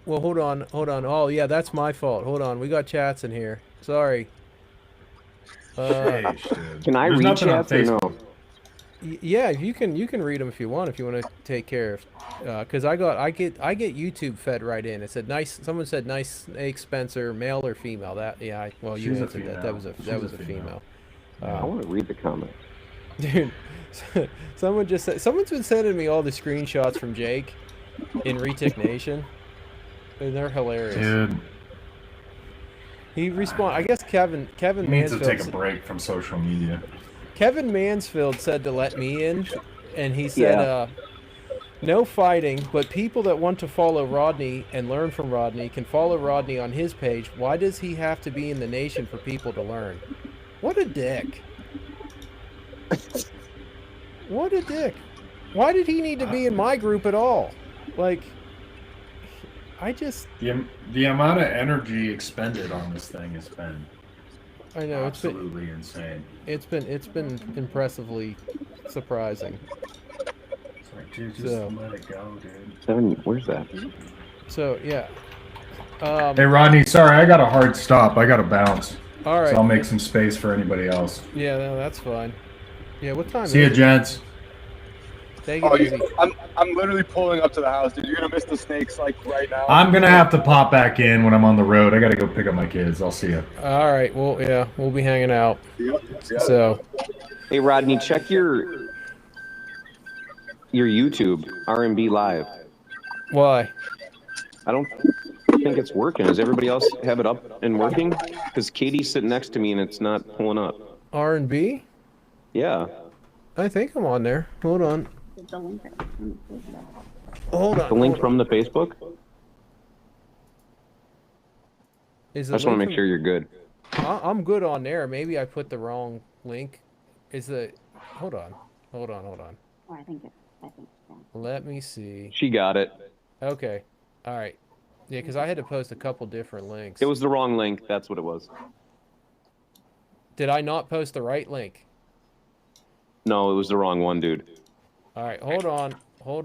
Well, hold on. Oh, yeah, that's my fault. Hold on, we got chats in here. Sorry. Hey, dude. Can I There's read nothing on chats or no? Facebook. Yeah, you can read them if you want. If you want to take care of, because I get YouTube fed right in. It said nice. Someone said nice snake Spencer, male or female. That yeah. Well, you She's a answered that. That was a female. that was a female. I want to read the comment. Dude, someone just said someone's been sending me all the screenshots from Jake in Retic Nation, and they're hilarious. Dude, He I guess Kevin he needs to Mansfield. take a break from social media. Kevin Mansfield said to let me in, and he said, Yeah. no fighting, but people that want to follow Rodney and learn from Rodney can follow Rodney on his page. Why does he have to be in the nation for people to learn? What a dick. What a dick. Why did he need to be in my group at all? Like, I just... The amount of energy expended on this thing has been I know, absolutely insane. it's been impressively surprising. It's like, dude, just So- let it go, dude. Seven, where's that? So, yeah. Hey, Rodney, sorry, I got a hard stop. I got to bounce. All right. So I'll make some space for anybody else. Yeah, no, that's fine. Yeah, what time See ya, is it? gents. Take it Oh, easy. I'm literally pulling up to the house, dude. You're gonna miss the snakes like right now. I'm going to have to pop back in when I'm on the road. I got to go pick up my kids. I'll see you. All right. Well, yeah, we'll be hanging out. Yep. So, Hey Rodney, check your YouTube R&B live. why? I don't think it's working. Does everybody else have it up and working? Because Katie's sitting next to me and it's not pulling up. R&B? Yeah. I think I'm on there. Hold on. The link. Hold on. The link hold from the Facebook? on. Is I just want to make sure you're good. I'm good on there. Maybe I put the wrong link. Is the hold on. Oh, I think yeah. Let me see. She got it. Okay. All right. Yeah, because I had to post a couple different links. It was the wrong link. That's what it was. Did I not post the right link? No, it was the wrong one, dude. All right. Hold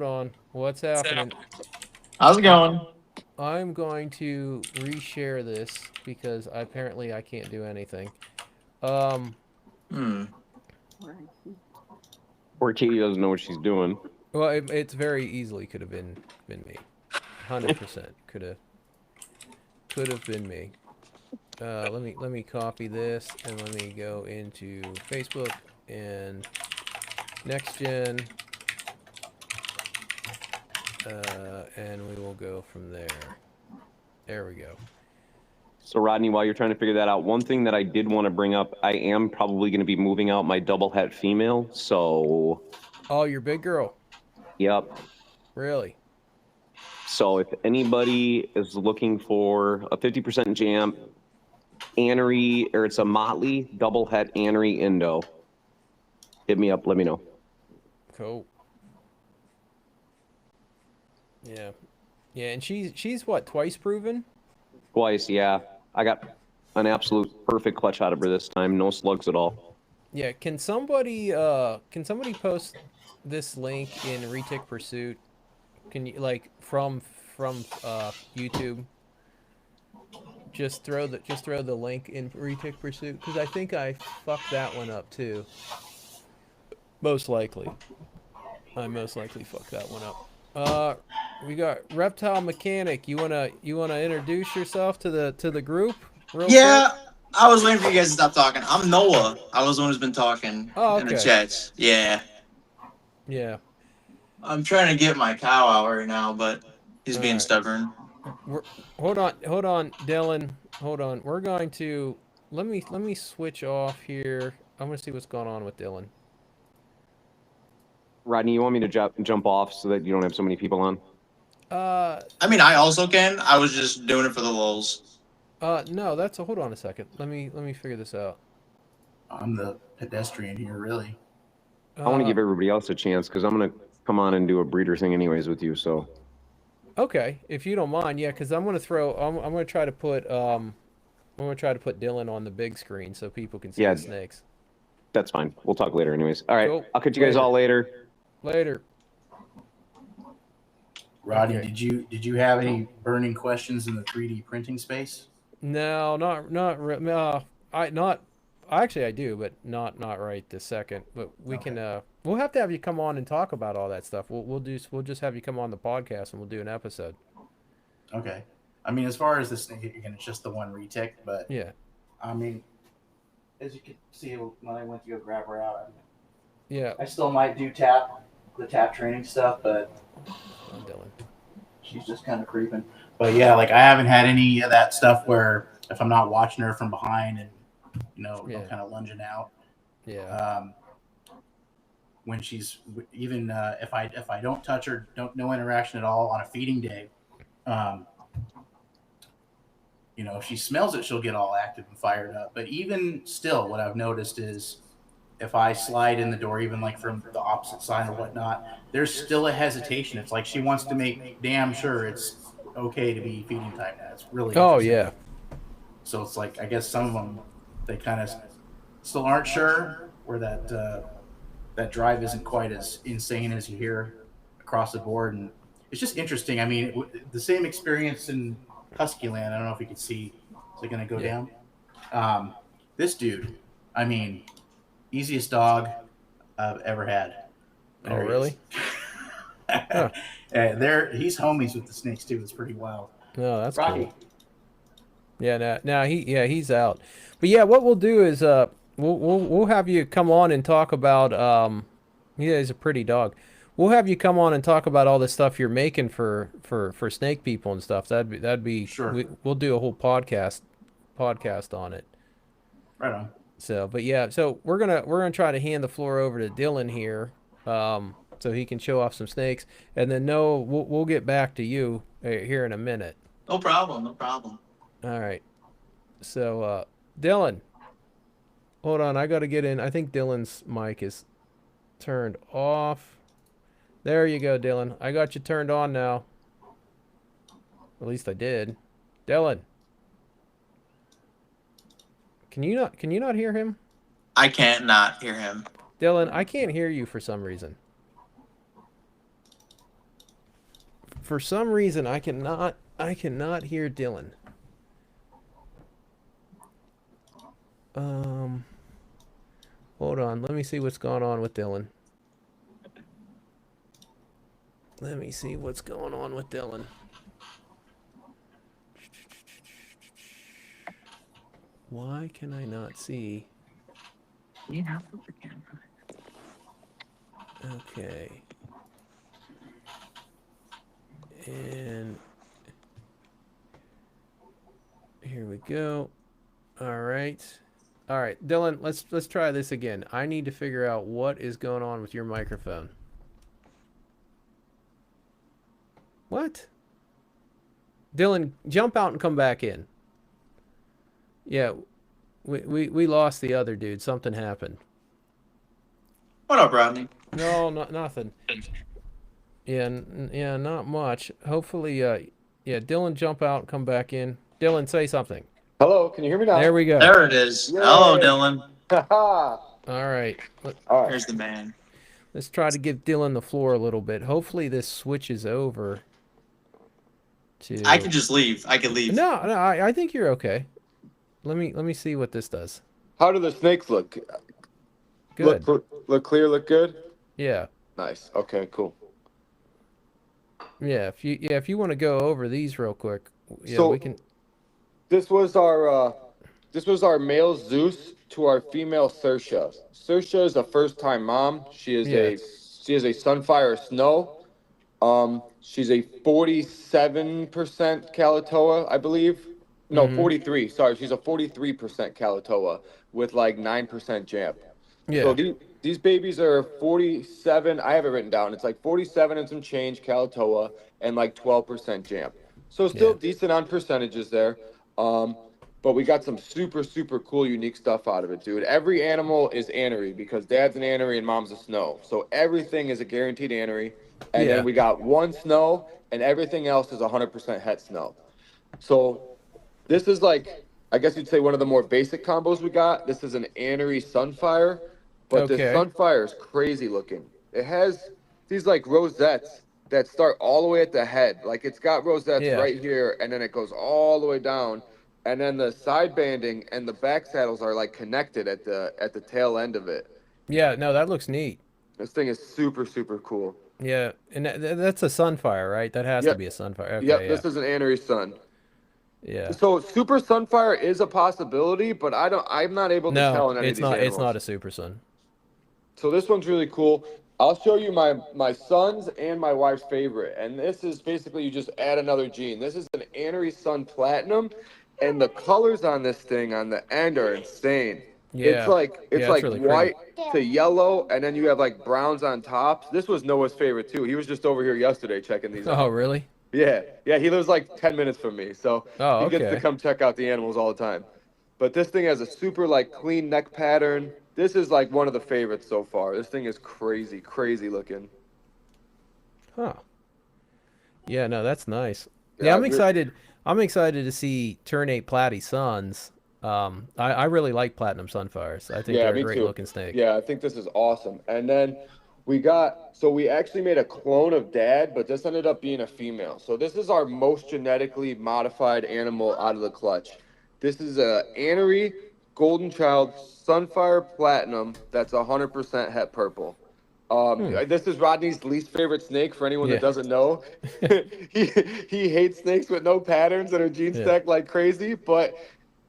on. What's happening? How's it going? I'm going to reshare this because apparently I can't do anything. Hmm. Or Katie doesn't know what she's doing. Well, it's very easily could have been me. 100% could have been me. Let me copy this and let me go into Facebook and Next Gen, and we will go from there. There we go. So Rodney, while you're trying to figure that out, one thing that I did want to bring up, I am probably going to be moving out my double het female. So. Oh, your big girl. Yep. Really? So if anybody is looking for a 50% jam, Anery, or it's a Motley double het Anery Indo, hit me up. Let me know. Cool. Yeah, and she's what, twice proven? Twice, yeah. I got an absolute perfect clutch out of her this time. No slugs at all. Yeah. Can somebody post this link in Retic Pursuit? Can you from YouTube? Just throw the link in Retic Pursuit because I think I fucked that one up too. Most likely. I most likely fucked that one up. We got Reptile Mechanic. You wanna introduce yourself to the group? Real Yeah, quick? I was waiting for you guys to stop talking. I'm Noah. I was the one who's been talking in the Okay. chats. Yeah. Yeah. I'm trying to get my cow out right now, but he's being Alright. stubborn. Hold on, Dylan. Hold on. We're going to let me switch off here. I'm gonna see what's going on with Dylan. Rodney, you want me to jump off so that you don't have so many people on? I mean, I also can. I was just doing it for the lulz. No, hold on a second. Let me figure this out. I'm the pedestrian here, really. I want to give everybody else a chance because I'm gonna come on and do a breeder thing anyways with you. So. Okay, if you don't mind, yeah, because I'm gonna try to put Dylan on the big screen so people can see the snakes. That's fine. We'll talk later anyways. All right. Cool. I'll catch you guys all later. Later. Rodney, Okay. did you have any burning questions in the 3D printing space? No, actually I do, but not right this second. But we can we'll have to have you come on and talk about all that stuff. We'll just have you come on the podcast and we'll do an episode. Okay. I mean, as far as the snake, again, it's just the one retic, but Yeah. I mean, as you can see when I went to go grab her out, Yeah. I still might do the tap training stuff, but I'm Dylan. she's just kind of creeping. But yeah, like I haven't had any of that stuff where if I'm not watching her from behind and Yeah. kind of lunging out. Yeah. When she's even if I don't touch her, no interaction at all on a feeding day, if she smells it, she'll get all active and fired up. But even still, what I've noticed is if I slide in the door, even like from the opposite side or whatnot, there's still a hesitation. It's like she wants to make damn sure it's okay to be feeding time now. It's really Yeah. So it's like I guess some of them they kind of still aren't sure, or that drive isn't quite as insane as you hear across the board, and it's just interesting. I mean, the same experience in Husky Land. I don't know if you can see. Is it going to go down? This dude, I mean, easiest dog I've ever had. Oh, really? Huh. He's homies with the snakes too. It's pretty wild. No, that's Rocky. cool. Yeah, now he's out. But yeah, what we'll do is we'll have you come on and talk about he's a pretty dog. We'll have you come on and talk about all the stuff you're making for snake people and stuff. That'd be sure. We'll do a whole podcast on it. Right on. So, but yeah, so we're gonna try to hand the floor over to Dylan here, so he can show off some snakes, and then we'll get back to you here in a minute. No problem. All right. So Dylan. Hold on, I gotta get in. I think Dylan's mic is turned off. There you go, Dylan. I got you turned on now. At least I did. Dylan. Can you not hear him? I can't not hear him. Dylan, I can't hear you for some reason. For some reason I cannot hear Dylan. Hold on, let me see what's going on with Dylan. Let me see what's going on with Dylan. Why can I not see? Okay. And here we go. All right. All right, Dylan, let's try this again. I need to figure out what is going on with your microphone. What? Dylan, jump out and come back in. Yeah, we lost the other dude. Something happened. What up, Rodney? No, nothing. Yeah, yeah, not much. Hopefully, yeah, Dylan, jump out and come back in. Dylan, say something. Hello, can you hear me now? There we go. There it is. Yay. Hello, Dylan. Haha. All right. All right. Here's the man. Let's try to give Dylan the floor a little bit. Hopefully this switches over to... I can just leave. I can leave. No, I think you're okay. Let me see what this does. How do the snakes look? Good. Look clear, look good? Yeah. Nice. Okay, cool. Yeah, if you want to go over these real quick, yeah, So- we can. This was our male Zeus to our female Saoirse. Saoirse is a first-time mom. She is a Sunfire Snow. She's a 47% Kalatoa, I believe. No, 43. Sorry, she's a 43% Kalatoa with like 9% Jamp. Yeah. So these babies are 47. I have it written down. It's like 47 and some change Kalatoa and like 12% Jamp. So still Yeah. decent on percentages there. But we got some super, super cool, unique stuff out of it, dude. Every animal is anery because dad's an anery and mom's a snow. So everything is a guaranteed anery. And Yeah. then we got one snow and everything else is 100% het snow. So this is like, I guess you'd say one of the more basic combos we got. This is an anery Sunfire, but Okay. this Sunfire is crazy looking. It has these like rosettes that start all the way at the head. Like it's got rosettes Yeah. right here, and then it goes all the way down. And then the side banding and the back saddles are like connected at the tail end of it. Yeah, no, that looks neat. This thing is super, super cool. Yeah, and that's a Sunfire, right? That has to Yep. be a Sunfire. Okay, Yep, yeah. this is an anery Sun. Yeah. So Super Sunfire is a possibility, but I'm not able to tell in any of it's these not. animals. It's not a Super Sun. So this one's really cool. I'll show you my son's and my wife's favorite. And this is basically you just add another gene. This is an Anery Sun Platinum, and the colors on this thing on the end are insane. Yeah. It's like Yeah, it's like really white to yellow, and then you have like browns on top. This was Noah's favorite too. He was just over here yesterday checking these Oh, out. really? Yeah, he lives like 10 minutes from me, so Oh, he gets okay. to come check out the animals all the time. But this thing has a super like clean neck pattern. This is like one of the favorites so far. This thing is crazy, crazy looking. Huh. Yeah, no, that's nice. Yeah, Yeah, I'm you're- excited. I'm excited to see Ternate Platy Suns. I really like Platinum Sunfires. I think Yeah, they're a me great too. looking snake. Yeah, I think this is awesome. And then we actually made a clone of Dad, but this ended up being a female. So this is our most genetically modified animal out of the clutch. This is a Anery Golden Child Sunfire Platinum that's 100% het purple. This is Rodney's least favorite snake for anyone Yeah. that doesn't know. he hates snakes with no patterns that are gene Yeah. stacked like crazy, but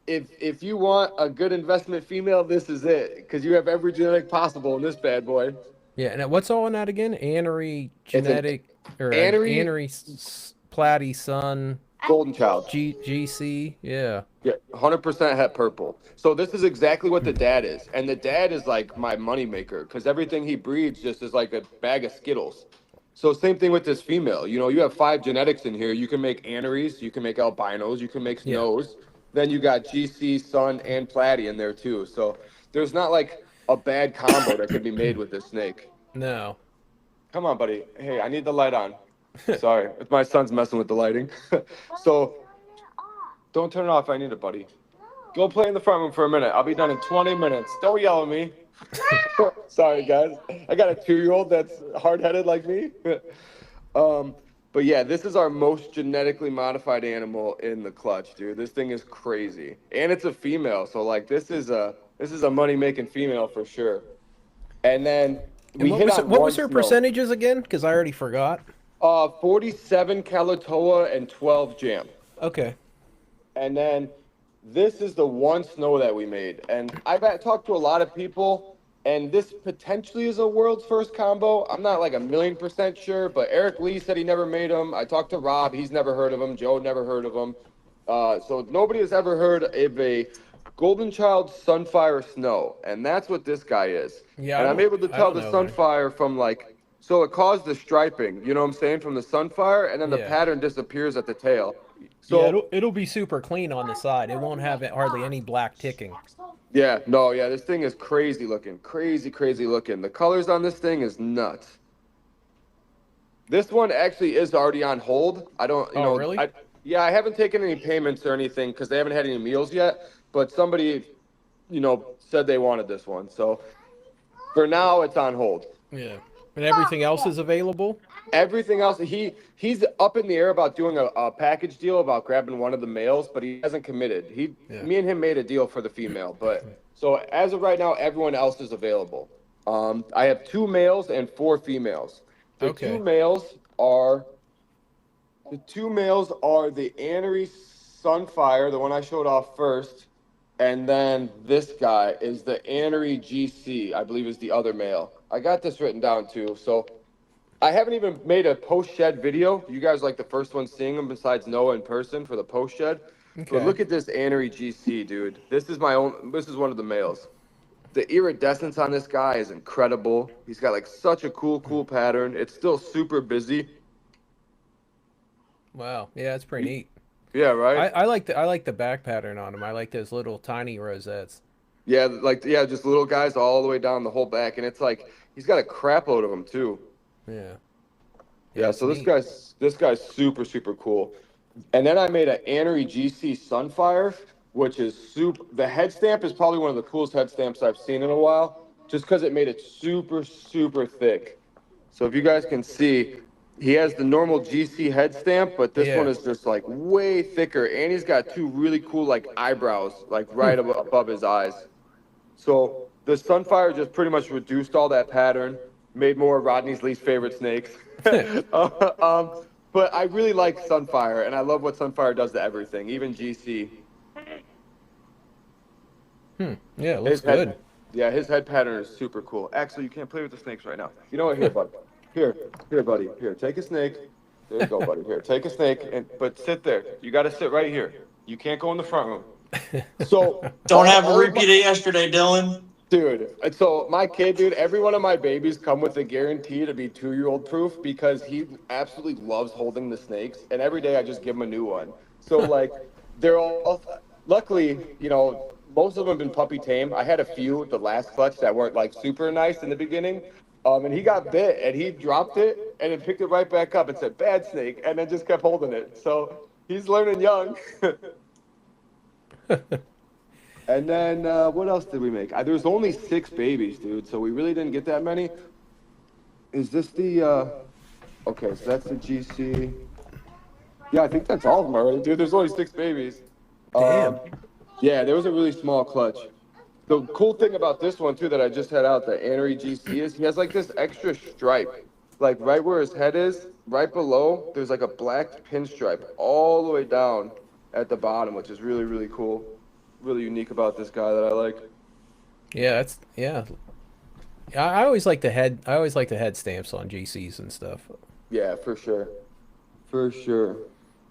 if you want a good investment female, this is it because you have every genetic possible in this bad boy. Yeah, and what's all in that again? Anery It's an genetic or Anery- Anery Platy Sun Golden Child. GC. Yeah. Yeah, 100% het purple. So this is exactly what the dad is, and the dad is like my moneymaker because everything he breeds just is like a bag of Skittles. So same thing with this female. You know, you have 5 genetics in here. You can make aneries, you can make albinos, you can make Yeah. snows. then you got GC, Sun, and Platy in there too. So there's not like a bad combo that could be made with this snake. No. Come on, buddy. Hey, I need the light on. Sorry, my son's messing with the lighting. So don't turn it off. I need it, buddy. Go play in the front room for a minute. I'll be done in 20 minutes. Don't yell at me. Sorry, guys. I got a 2-year-old that's hard-headed like me. But yeah, this is our most genetically modified animal in the clutch, dude. This thing is crazy, and it's a female. So like, this is a money-making female for sure. And then And we what hit was on what one was her snow. percentages again? Because I already forgot. 47 Kalatoa and 12 Jam. Okay. And then this is the one snow that we made. And I've talked to a lot of people, and this potentially is a world's first combo. I'm not like 1,000,000% sure, but Eric Lee said he never made them. I talked to Rob. He's never heard of them. Joe never heard of them. So nobody has ever heard of a Golden Child Sunfire Snow. And that's what this guy is. Yeah. And I'm able to tell the know, man. Sunfire from like, so it caused the striping, you know what I'm saying, from the Sunfire, and then the Yeah. pattern disappears at the tail. So Yeah, it'll be super clean on the side. It won't have hardly any black ticking. yeah, no, yeah, this thing is crazy looking. Crazy looking. The colors on this thing is nuts. This one actually is already on hold. I don't, Oh, really? I haven't taken any payments or anything because they haven't had any meals yet. But somebody, said they wanted this one. So for now, it's on hold. Yeah. And everything else is available? Everything else, he's up in the air about doing a package deal about grabbing one of the males, but he hasn't committed. Me and him made a deal for the female, but so as of right now, everyone else is available. I have 2 males and 4 females. The two males are the Anery Sunfire, the one I showed off first, and then this guy is the Anery GC, I believe is the other male. I got this written down too, so I haven't even made a post-shed video. You guys are like the first one seeing them besides Noah in person for the post-shed. Okay. But look at this Anery GC, dude. This is one of the males. The iridescence on this guy is incredible. He's got like such a cool pattern. It's still super busy. Wow. Yeah, it's pretty neat. Yeah, right? I like the back pattern on him. I like those little tiny rosettes. Yeah, just little guys all the way down the whole back. And it's like, he's got a crap load of them too. Yeah. Yeah, so this guy's super cool. And then I made an Anery GC Sunfire, which is the head stamp is probably one of the coolest head stamps I've seen in a while, just because it made it super thick. So if you guys can see, he has the normal GC head stamp, but this one is just like way thicker, and he's got 2 really cool like eyebrows, like right above his eyes. So the Sunfire just pretty much reduced all that pattern, made more of Rodney's least favorite snakes. But I really like Sunfire, and I love what Sunfire does to everything, even GC. Yeah, it looks good. His head pattern is super cool. Actually, you can't play with the snakes right now. You know what? Here, buddy. Here, buddy. Here, take a snake. There you go, buddy. Here, take a snake, but sit there. You got to sit right here. You can't go in the front room. So Don't have a repeat of yesterday, Dylan. Dude, so my kid, every one of my babies come with a guarantee to be 2-year-old proof because he absolutely loves holding the snakes, and every day I just give him a new one. So like, they're all, luckily, most of them have been puppy tame. I had a few, the last clutch, that weren't like super nice in the beginning. And he got bit, and he dropped it, and then picked it right back up and said, "Bad snake," and then just kept holding it. So he's learning young. And then what else did we make? There's only 6 babies, dude, so we really didn't get that many. Is this the... Okay, so that's the GC. Yeah, I think that's all of them already, dude. There's only 6 babies. Damn. Yeah, there was a really small clutch. The cool thing about this one, too, that I just had out, the Anery GC, is he has, like, this extra stripe. Like, right where his head is, right below, there's, like, a black pinstripe all the way down at the bottom, which is really cool. Really unique about this guy that I like. Yeah, I always like the head stamps on GCs and stuff. Yeah, for sure.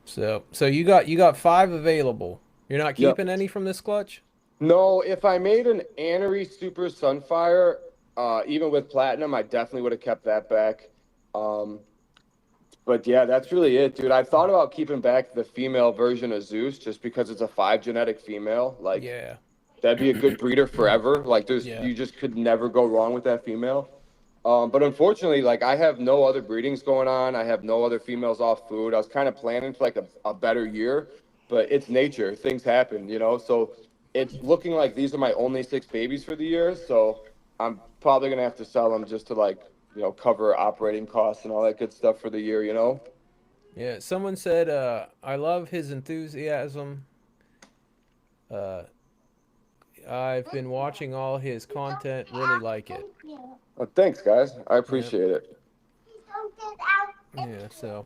So you got 5 available. You're not keeping any from this clutch? No, if I made an Anery Super Sunfire, even with Platinum, I definitely would have kept that back. But yeah, that's really it, dude. I thought about keeping back the female version of Zeus just because it's a 5 genetic female. Like, Yeah. that'd be a good breeder forever. Like, Yeah. you just could never go wrong with that female. But unfortunately, like, I have no other breedings going on. I have no other females off food. I was kind of planning for like a better year, but it's nature. Things happen, you know. So it's looking like these are my only 6 babies for the year. So I'm probably gonna have to sell them just to like, you know, cover operating costs and all that good stuff for the year, you know. Yeah. Someone said, I love his enthusiasm. Uh, I've been watching all his content. Really like it. Well, thanks, guys. I Yeah. appreciate it. Yeah. So.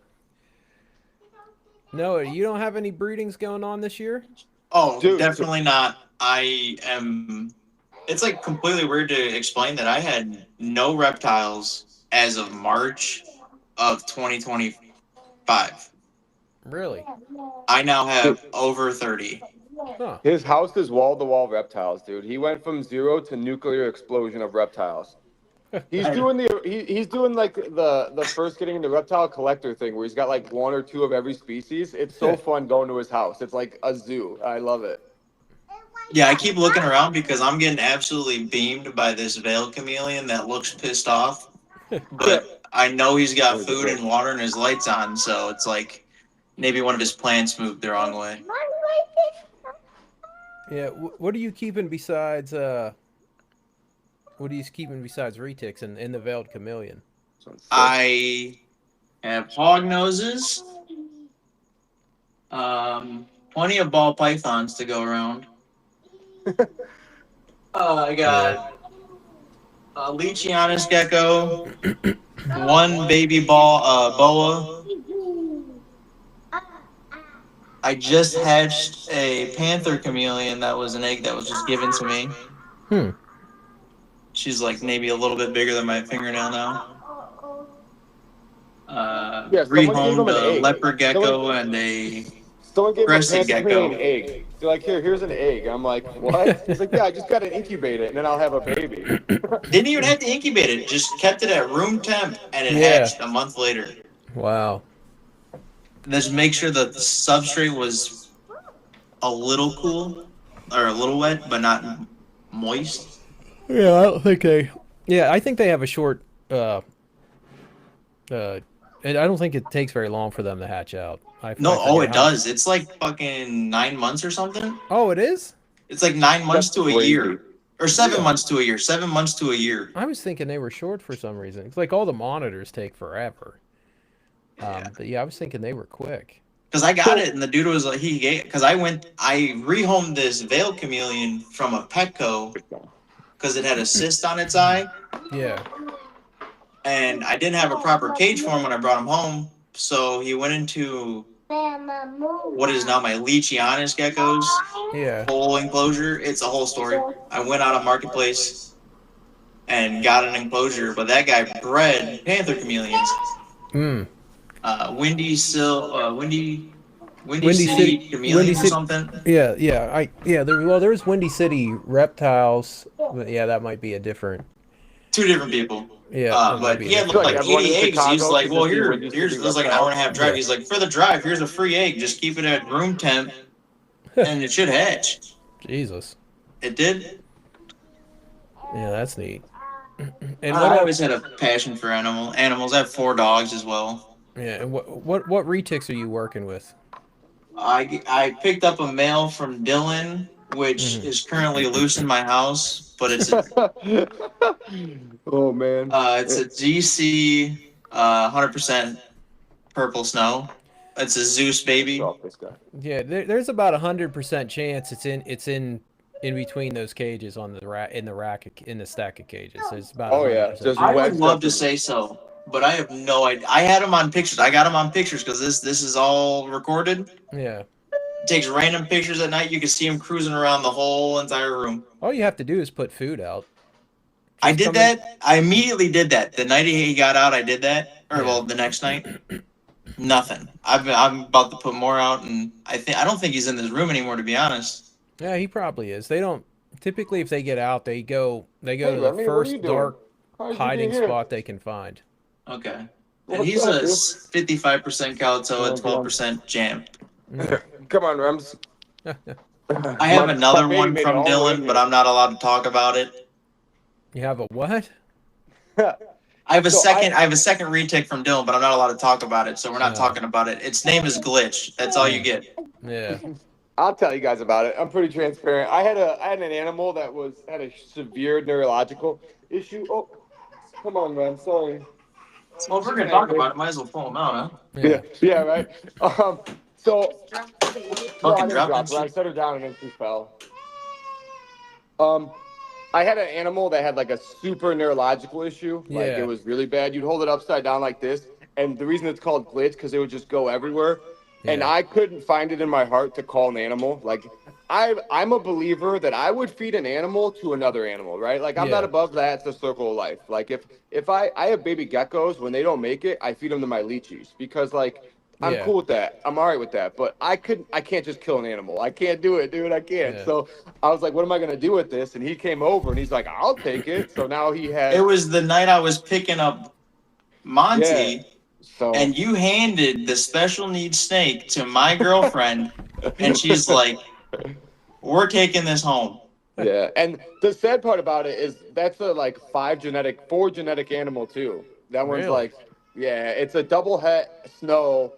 Noah, you don't have any breedings going on this year? Oh, Dude, definitely not. I am. It's like completely weird to explain that I had no reptiles as of March of 2025. Really? I now Dude, have over 30. Huh. his house is wall to wall reptiles, dude. He went from 0 to nuclear explosion of reptiles. He's doing he's doing like the first getting into reptile collector thing where he's got like 1 or 2 of every species. It's so fun going to his house. It's like a zoo. I love it. Yeah, I keep looking around because I'm getting absolutely beamed by this veil chameleon that looks pissed off. But I know he's got food and water and his lights on, so it's like maybe one of his plants moved the wrong way. Yeah. What are you keeping besides Retics and the veiled chameleon? I have hog noses, plenty of ball pythons to go around. I got a Leachianus gecko, one baby boa. I just hatched a panther chameleon that was an egg that was just given to me. Hmm. She's like maybe a little bit bigger than my fingernail now. Yeah, someone gave him Rehomed an a egg. leopard gecko and a Someone gave him a crested panther gecko. chameleon egg. They're like, here's an egg. I'm like, what? He's like, yeah, I just got to incubate it and then I'll have a baby. Didn't even have to incubate it. Just kept it at room temp and it Yeah. hatched a month later. Wow. Just make sure that the substrate was a little cool or a little wet, but not moist. Yeah, I don't think they. Yeah, I think they have a short. And I don't think it takes very long for them to hatch out. No, I it does. It's like fucking 9 months or something. Oh, it is? It's like 9 months to a crazy. year. Or 7 months to a year. 7 months to a year. I was thinking they were short for some reason. It's like all the monitors take forever. But yeah, I was thinking they were quick. Because I got it, and the dude was like, because I rehomed this veil chameleon from a Petco because it had a cyst on its eye, Yeah. and I didn't have a proper cage for him when I brought him home. So he went into what is now my Leachianus geckos Yeah. whole enclosure. It's a whole story. I went out on Marketplace and got an enclosure, but that guy bred panther chameleons. Hmm. Windy City City- chameleon Windy or City- something. Yeah. There's Windy City reptiles. But yeah, that might be a different. 2 different people. Yeah. that might But be he had different. Like like everyone 80 in eggs. He's Chicago like, can well, just be here's Windy City it was like an hour and a half drive. Yeah. He's like, for the drive, here's a free egg. Just keep it at room temp, and it should hatch. Jesus. It did. Yeah, that's neat. And I always had a passion for animals. I have 4 dogs as well. Yeah, and what retics are you working with? I picked up a male from Dylan, which is currently loose in my house, but it's Oh man. it's a GC 100% purple snow. It's a Zeus baby. Off this guy. Yeah, there's about 100% chance it's in between those cages on the rack in the stack of cages. There's about. Oh, yeah, 100% just I chance. would love to say so, but I have no idea. I had them on pictures. I got them on pictures because this is all recorded. Yeah. It takes random pictures at night. You can see them cruising around the whole entire room. All you have to do is put food out. I Just did come in- that. I immediately did that. The night he got out, I did that. Or well, the next night, nothing. I'm about to put more out, and I don't think he's in this room anymore. To be honest. Yeah, he probably is. They don't typically if they get out, they go Hey, to the Remy, what are you first doing? dark How's you hiding being here? spot they can find. Okay. And What's he's up, a dude? 55% Kalatoa, Come on. 12% Jam. Come on, Rems. I have another baby one made it from all the way Dylan, but here. I'm not allowed to talk about it. You have a what? I have a So second. I have a second retic from Dylan, but I'm not allowed to talk about it, so we're not Oh. talking about it. Its name is Glitch. That's all you get. Yeah. I'll tell you guys about it. I'm pretty transparent. I had an animal that had a severe neurological issue. Oh, come on, man. Sorry. Well, if we're gonna talk about it, might as well pull him out, huh? Yeah, right. So no, I Fucking didn't drop drop that her. I shit. set her down and then she fell. I had an animal that had like a super neurological issue. Like it Yeah. was really bad. You'd hold it upside down like this, and the reason it's called glitch because it would just go everywhere. And Yeah. I couldn't find it in my heart to call an animal. Like I'm a believer that I would feed an animal to another animal, right? Like I'm not Yeah. above that. It's the circle of life. Like if I have baby geckos, when they don't make it, I feed them to my leeches because like I'm Yeah. cool with that. I'm all right with that. But I can't just kill an animal. I can't do it, dude. I can't. Yeah. So I was like, what am I gonna do with this? And he came over and he's like, I'll take it. So now he It has was the night I was picking up Monty, yeah. So and you handed the special needs snake to my girlfriend, and she's like, "We're taking this home." yeah. And the sad part about it is that's a like four genetic animal too. That one's Really? like, yeah, it's a double het snow.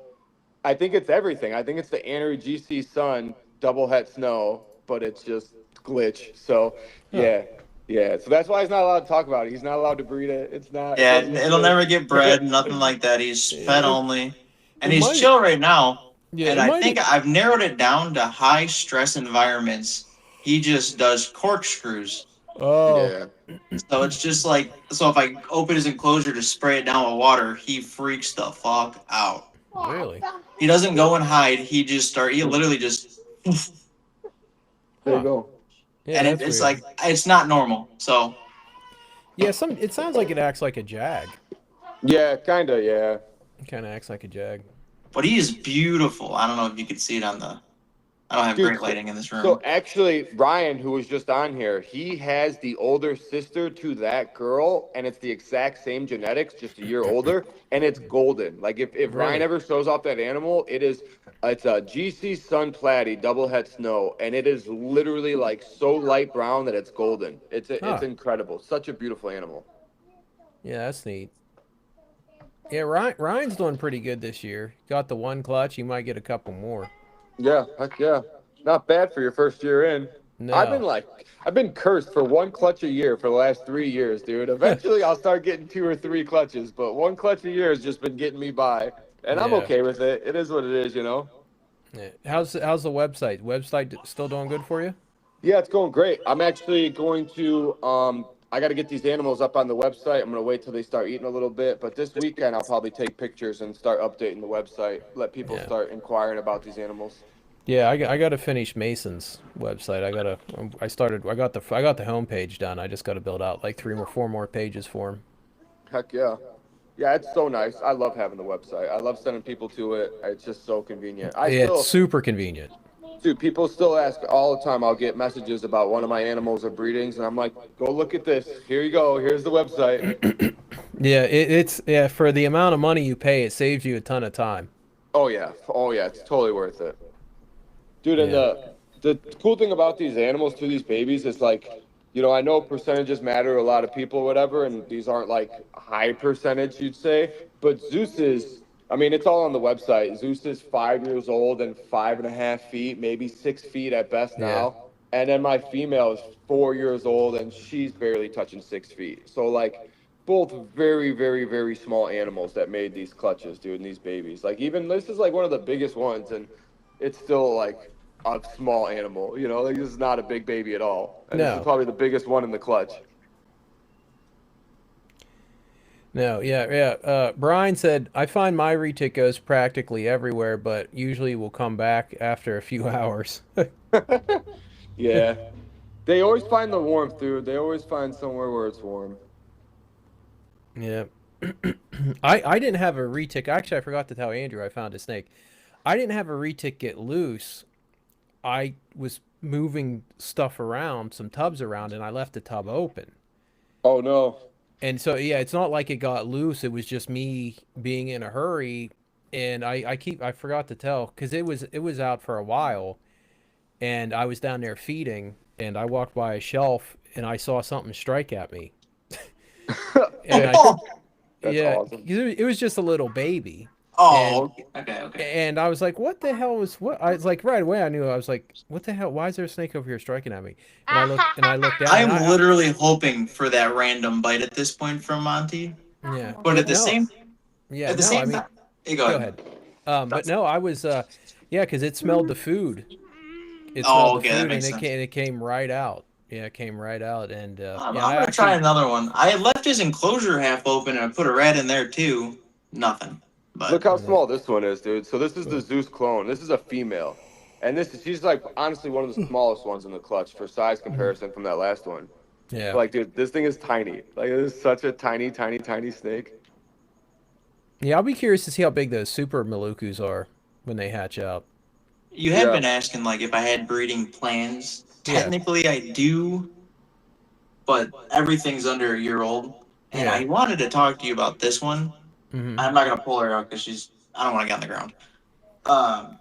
I think it's everything. I think it's the Anery GC Sun double het snow, but it's just glitch. So yeah. Yeah. So that's why he's not allowed to talk about it. He's not allowed to breed it. It Yeah, doesn't it'll exist. never get bred, nothing like that. He's pet It, only, and it he's might. chill right now. Yeah. And It I might. think I've narrowed it down to high stress environments. He just does corkscrews. Oh. Yeah. So it's just like, so if I open his enclosure to spray it down with water, he freaks the fuck out. Really? He doesn't go and hide. He literally just, There you Huh. go. Yeah. and That's it's weird. like, it's not normal. So Yeah. It sounds like it acts like a jag. Yeah, kinda, yeah. It kind of acts like a jag. but he is beautiful. I don't know if you could see it on the, I don't have Dude, great lighting in this room. So actually, Ryan, who was just on here, he has the older sister to that girl, and it's the exact same genetics, just a year older, and it's golden. Like if Ryan Really? ever shows off that animal, it's a GC Sun Platy double het snow, and it is literally like so light brown that it's golden. It's Huh. incredible. Such a beautiful animal. Yeah, that's neat. Yeah, Ryan's doing pretty good this year. Got the one clutch. He might get a couple more. Yeah, heck yeah. Not bad for your first year in. No. I've been cursed for one clutch a year for the last 3 years, dude. Eventually I'll start getting 2 or 3 clutches, but one clutch a year has just been getting me by. And I'm Yeah. okay with it. It is what it is, you know? Yeah. How's the website? Website still doing good for you? Yeah, it's going great. I'm actually going to I got to get these animals up on the website. I'm going to wait till they start eating a little bit, but this weekend I'll probably take pictures and start updating the website, let people Yeah. start inquiring about these animals. Yeah, I got to finish Mason's website. I got the homepage done. I just got to build out like 4 more pages for him. Heck yeah. Yeah, it's so nice. I love having the website. I love sending people to it. It's just so convenient. It's super convenient. Dude, people still ask all the time. I'll get messages about one of my animals or breedings, and I'm like, go look at this. Here you go. Here's the website. Yeah, it's for the amount of money you pay, it saves you a ton of time. Oh yeah. Oh yeah. It's totally worth it. Dude, and Yeah. the cool thing about these animals to these babies is like, you know, I know percentages matter to a lot of people or whatever, and these aren't like high percentage, you'd say, but Zeus is, I mean, it's all on the website. Zeus is 5 years old and 5.5 feet, maybe 6 feet at best now. And then my female is 4 years old and she's barely touching 6 feet. So like both very, very, very small animals that made these clutches, dude, and these babies. Like even this is like one of the biggest ones, and it's still like a small animal, you know, like this is not a big baby at all. And this No. is probably the biggest one in the clutch. No, yeah. Brian said, I find my retic goes practically everywhere, but usually will come back after a few hours. Yeah. They always find the warmth, dude. They always find somewhere where it's warm. Yeah. I didn't have a retic. Actually, I forgot to tell Andrew I found a snake. I didn't have a retic get loose. I was moving stuff around, some tubs around, and I left the tub open. Oh no. And so yeah, it's not like it got loose. It was just me being in a hurry, and I forgot to tell because it was out for a while, and I was down there feeding, and I walked by a shelf and I saw something strike at me, and That's yeah, awesome. 'cause it was just a little baby, and Oh, okay. and I was like, what the hell was what? I was like right away I knew. I was like, what the hell? Why is there a snake over here striking at me? And I looked down. And I'm literally hoping for that random bite at this point from Monty. Yeah, But at the no, same yeah, at the no. I same mean, time, hey, go go ahead. ahead. But no, I was yeah, because it smelled the food. It smelled Oh, the okay, that food, makes and sense. it came right out. Yeah, it came right out, and yeah, I'm I gonna try actually another one. I had left his enclosure half open and I put a rat in there too. Nothing. Look But how small this one is, dude. So this is the Cool. Zeus clone. This is a female, and she's like honestly one of the smallest ones in the clutch for size comparison from that last one. Yeah. Like, dude, this thing is tiny. Like, it is such a tiny, tiny, tiny snake. Yeah, I'll be curious to see how big those super Malukus are when they hatch out. you had Yeah. been asking like if I had breeding plans. Yeah. Technically I do, but everything's under a year old. And Yeah. I wanted to talk to you about this one. Mm-hmm. I'm not gonna pull her out because I don't want to get on the ground. Um,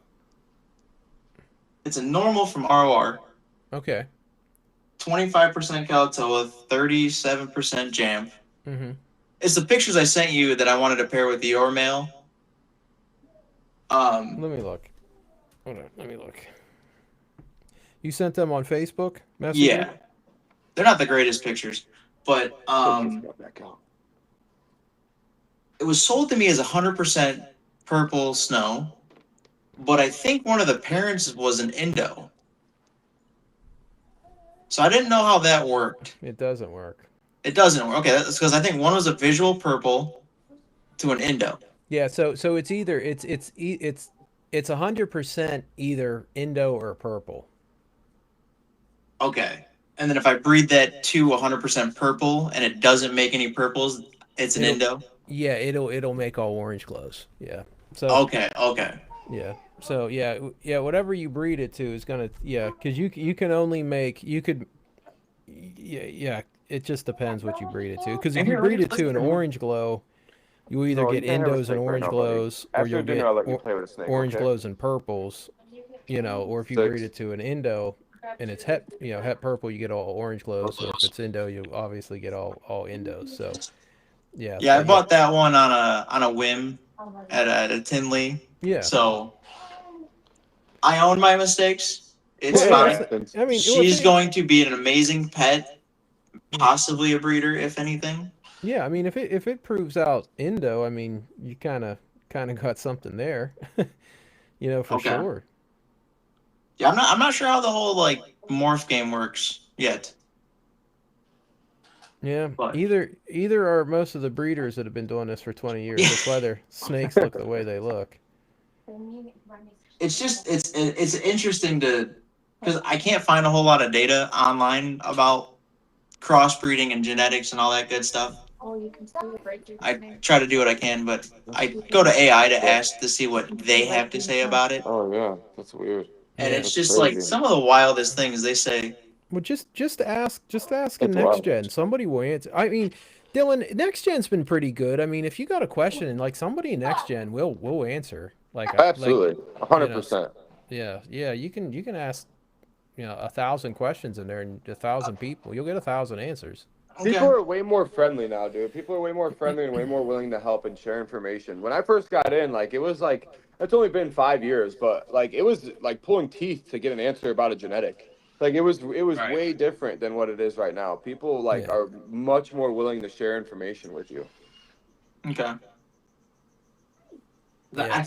it's a normal from ROR, Okay. 25% Kalatoa, 37% Jam. Mm-hmm. It's the pictures I sent you that I wanted to pair with your mail. Let me look. Hold on. Let me look. You sent them on Facebook Messenger? Yeah, they're not the greatest pictures, but it was sold to me as 100% purple snow, but I think one of the parents was an Indo. So I didn't know how that worked. It doesn't work. It doesn't work. Okay, that's because I think one was a visual purple to an Indo. Yeah. So it's either it's 100% either Indo or purple. Okay. And then if I breed that to 100% purple and it doesn't make any purples, it's an It'll- Indo. Yeah. It'll make all orange glows. Yeah. So Okay. yeah. So yeah. Whatever you breed it to is gonna because you can only make yeah. It just depends what you breed it to. Because if you breed it to an orange glow, you either No, get you can't have a Indos and snake right orange now, buddy. glows, or After you'll dinner, get I'll let you play with a snake. orange Okay? glows and purples. Or if you breed it to an Indo and it's het purple, you get all orange glows. Or if it's Indo, you obviously get all Indos. So yeah. Yeah, I But bought that one on a whim at a Tinley. yeah. So I own my mistakes. It's Well, fine. I mean, She's going to be an amazing pet, possibly a breeder, if anything. yeah. I mean, if it proves out Indo, I mean, you kind of got something there. For Okay. sure. Yeah, I'm not sure how the whole like morph game works yet. Yeah, But- either are most of the breeders that have been doing this for 20 years. That's why their snakes look the way they look. It's just it's interesting because I can't find a whole lot of data online about crossbreeding and genetics and all that good stuff. I try to do what I can, but I go to AI to ask to see what they have to say about it. Oh, yeah. That's weird. And Yeah. it's That's just like crazy. some of the wildest things they say. Well, just ask in That's next wild. gen. Somebody will answer. I mean, Dylan, next gen's been pretty good. I mean, if you got a question, and like somebody in next gen will answer. Absolutely. 100%. Yeah. You can ask 1,000 questions in there, and 1,000 people, you'll get 1,000 answers. People are way more friendly now, dude. People are way more friendly and way more willing to help and share information. When I first got in, it was like, it's only been 5 years, but it was like pulling teeth to get an answer about a genetic. It was Right. way different than what it is right now. People Yeah. are much more willing to share information with you. Okay. Yeah.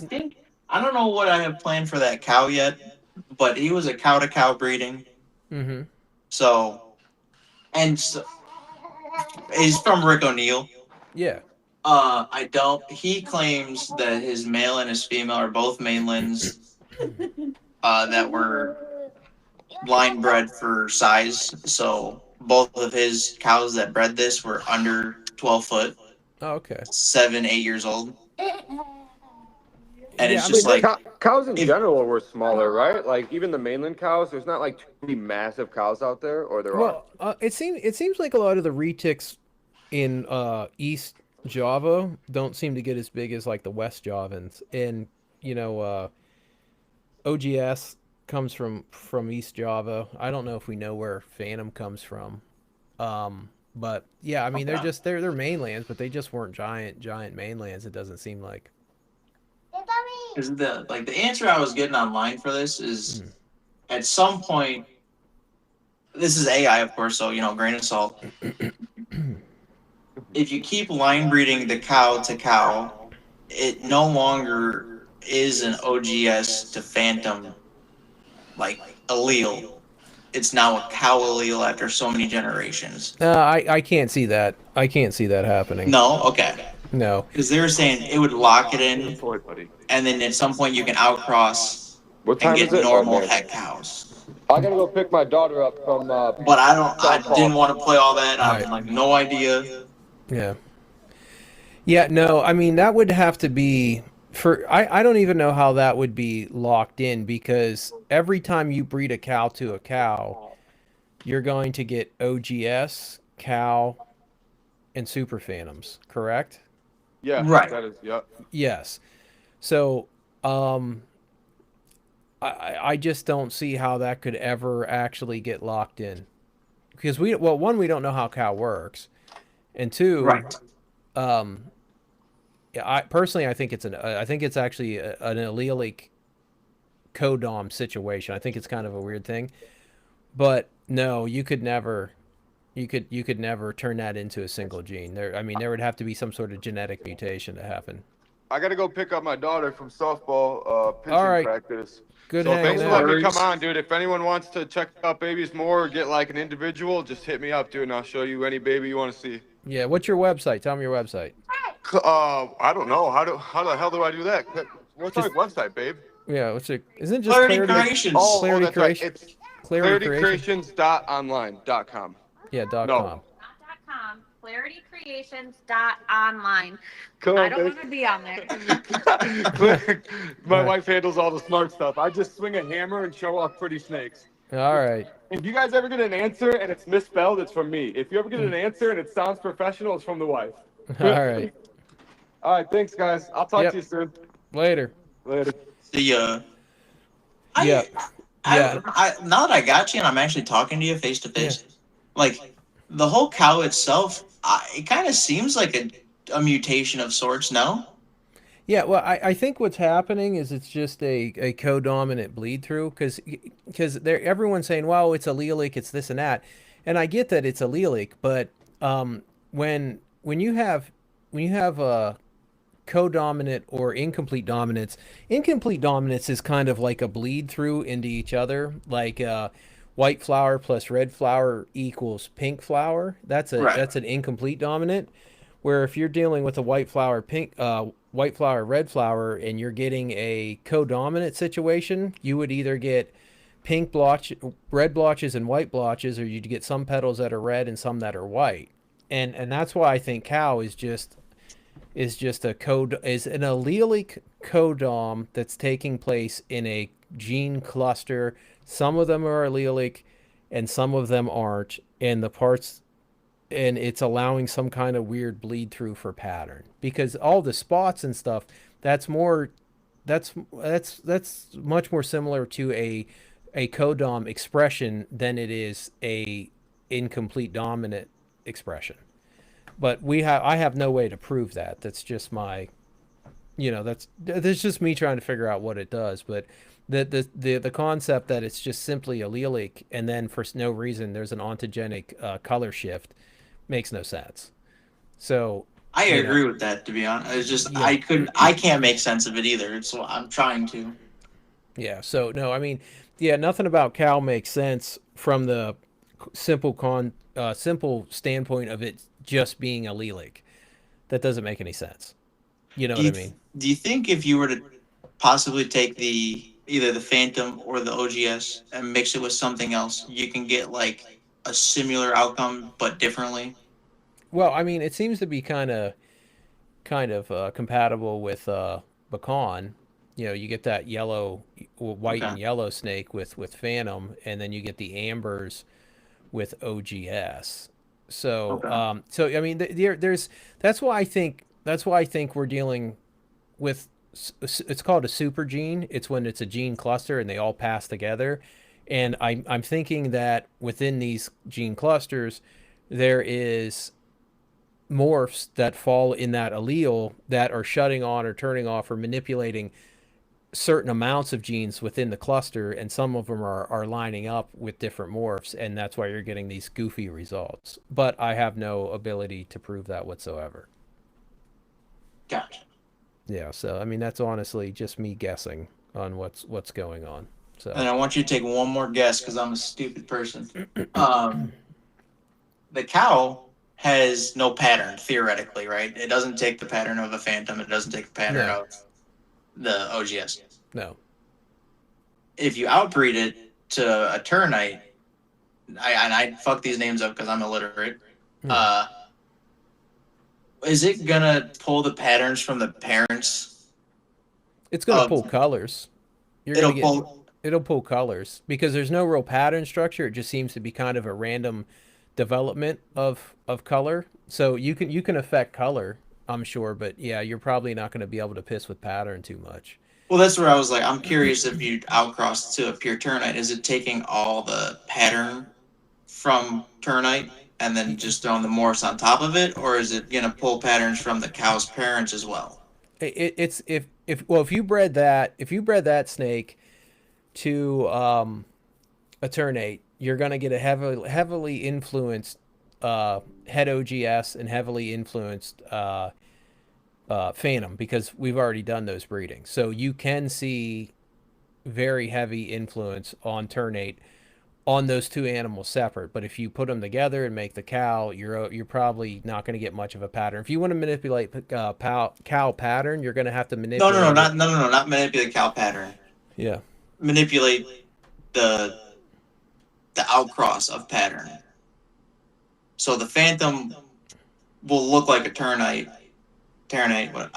I don't know what I have planned for that cow yet, but he was a cow to cow breeding. Mm-hmm. So he's from Rick O'Neill. Yeah. He claims that his male and his female are both mainlands that were line bred for size. So both of his cows that bred this were under 12 foot, Oh, okay. 7, 8 years old. And Yeah, it's I just mean, like, Cows in if- general were smaller, right? Even the mainland cows, there's not too many massive cows out there, or there are. Well, it seems like a lot of the retics in East Java don't seem to get as big as like the West Javans, and you know OGS comes from East Java. I don't know if we know where Phantom comes from. But yeah, I mean they're mainlands, but they just weren't giant mainlands. It doesn't seem like. Because the answer I was getting online for this is at some point. This is AI, of course, so grain of salt. If you keep line breeding the cow to cow, it no longer is an OGS to Phantom allele. It's now a cow allele after so many generations. I can't see that. I can't see that happening. No, okay. No. Because they were saying it would lock it in, Toy, buddy. and then at some point you can outcross What and time get is it? normal Oh, man. het cows. I gotta go pick my daughter up from. But I didn't want to play all that. I have Right. no idea. Yeah. Yeah, no, I mean that would have to be I don't even know how that would be locked in, because every time you breed a cow to a cow, you're going to get OGS, cow, and super phantoms, correct? Yeah, Right. that is. Yeah. Yes. So, I just don't see how that could ever actually get locked in, because one, we don't know how cow works, and two, Right. Yeah, I think it's actually an allelic codom situation. I think it's kind of a weird thing, but no, you could never turn that into a single gene. There would have to be some sort of genetic mutation to happen. I gotta go pick up my daughter from softball pitching All right. practice. Good So hanging thanks for out. letting me come on, dude. If anyone wants to check out babies more or get like an individual, just hit me up, dude, and I'll show you any baby you want to see. Yeah, what's your website? Tell me your website. I don't know. How the hell do I do that? What's our website, babe? Yeah, what's it? Isn't it just Clarity Clarity? Creations. Clarity that's right. Creation- It's Clarity Creation? claritycreations.online.com. Yeah, No. .com. Not .com. ClarityCreations.online. Come I on, don't babe. want to be on there. My wife handles all the smart stuff. I just swing a hammer and show off pretty snakes. All right. If you guys ever get an answer and it's misspelled, it's from me. If you ever get an answer and it sounds professional, it's from the wife. All right. All right, thanks, guys. I'll talk Yep. to you soon. Later. Later. Yeah. Yeah. Yeah. Now that I got you and I'm actually talking to you face to face, like the whole cow itself, it kind of seems like a mutation of sorts. No. Yeah, well, I think what's happening is it's just a co-dominant bleed through, because everyone's saying, well, it's allelic, it's this and that, and I get that it's allelic, but when you have a co-dominant or incomplete dominance is kind of like a bleed through into each other, like white flower plus red flower equals pink flower. That's an incomplete dominant. Where if you're dealing with a white flower, red flower, and you're getting a co-dominant situation, you would either get red blotches and white blotches, or you'd get some petals that are red and some that are white. And that's why I think cow is just an allelic codom that's taking place in a gene cluster. Some of them are allelic, and some of them aren't, and it's allowing some kind of weird bleed through for pattern, because all the spots and stuff, that's much more similar to a codom expression than it is a incomplete dominant expression. But I have no way to prove that. That's just that's just me trying to figure out what it does. But the concept that it's just simply allelic, and then for no reason there's an ontogenic color shift, makes no sense. So I agree with that, to be honest. It's just I can't make sense of it either. So I'm trying to. Yeah. So no, I mean, nothing about cow makes sense from the simple standpoint of it just being allelic. That doesn't make any sense. You know what I mean? Do you think if you were to possibly take either the Phantom or the OGS and mix it with something else, you can get like a similar outcome but differently? Well, I mean, it seems to be kind of compatible with pecan. You get that white and yellow snake with Phantom, and then you get the ambers with OGS. So, Okay. so I mean, there's that's why I think we're dealing with it's called a super gene. It's when it's a gene cluster and they all pass together. And I'm thinking that within these gene clusters, there is morphs that fall in that allele that are shutting on or turning off or manipulating certain amounts of genes within the cluster, and some of them are lining up with different morphs, and that's why you're getting these goofy results. But I have no ability to prove that whatsoever. Gotcha. Yeah, so I mean that's honestly just me guessing on what's going on. And So I want you to take one more guess because I'm a stupid person. Um, the cow has no pattern theoretically, right? It doesn't take the pattern of a phantom. It doesn't take the pattern no, of the OGS. no. If you outbreed it to a ternite, I fuck these names up because I'm illiterate. Hmm. Uh, is it gonna pull the patterns from the parents It's gonna of? pull colors. You're gonna It'll get pull. it'll pull colors because there's no real pattern structure. It just seems to be kind of a random development of color. So you can affect color, I'm sure, but yeah, you're probably not going to be able to piss with pattern too much. Well, that's where I was like, I'm curious if you outcross to a pure ternite, is it taking all the pattern from ternite and then just throwing the morphs on top of it, or is it gonna pull patterns from the cow's parents as well? It's if well if you bred that snake to a ternate, you're going to get a heavily influenced head OGS and heavily influenced phantom because we've already done those breedings. So you can see very heavy influence on ternate on those two animals separate. But if you put them together and make the cow, you're probably not going to get much of a pattern. If you want to manipulate cow pattern, you're going to have to No, no, no, manipulate it. not manipulate cow pattern. Yeah. Manipulate the the outcross of pattern. So the phantom will look like a ternite, but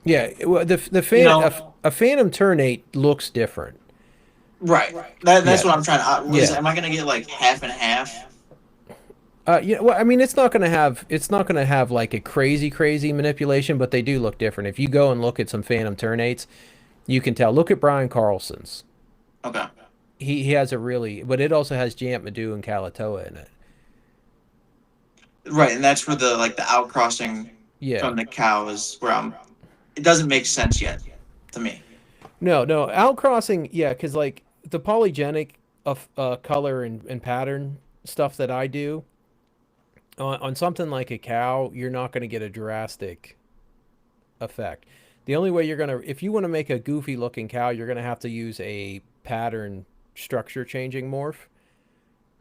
Yeah. Well, you know, a phantom ternate looks different. right. That's Yeah. what I'm trying to. Yeah. Am I gonna get like half and half? Yeah, well, I mean, it's not gonna have like a crazy manipulation, but they do look different. If you go and look at some phantom ternates, you can tell. Look at Brian Carlson's. Okay. He has a really, but it also has Giant Madu and Kalatoa in it. Right, and that's where the like the outcrossing Yeah. from the cow is where I'm. It doesn't make sense yet to me. No, outcrossing, yeah, because like the polygenic of color and pattern stuff that I do on something like a cow, you're not going to get a drastic effect. The only way if you want to make a goofy looking cow, you're going to have to use a pattern structure changing morph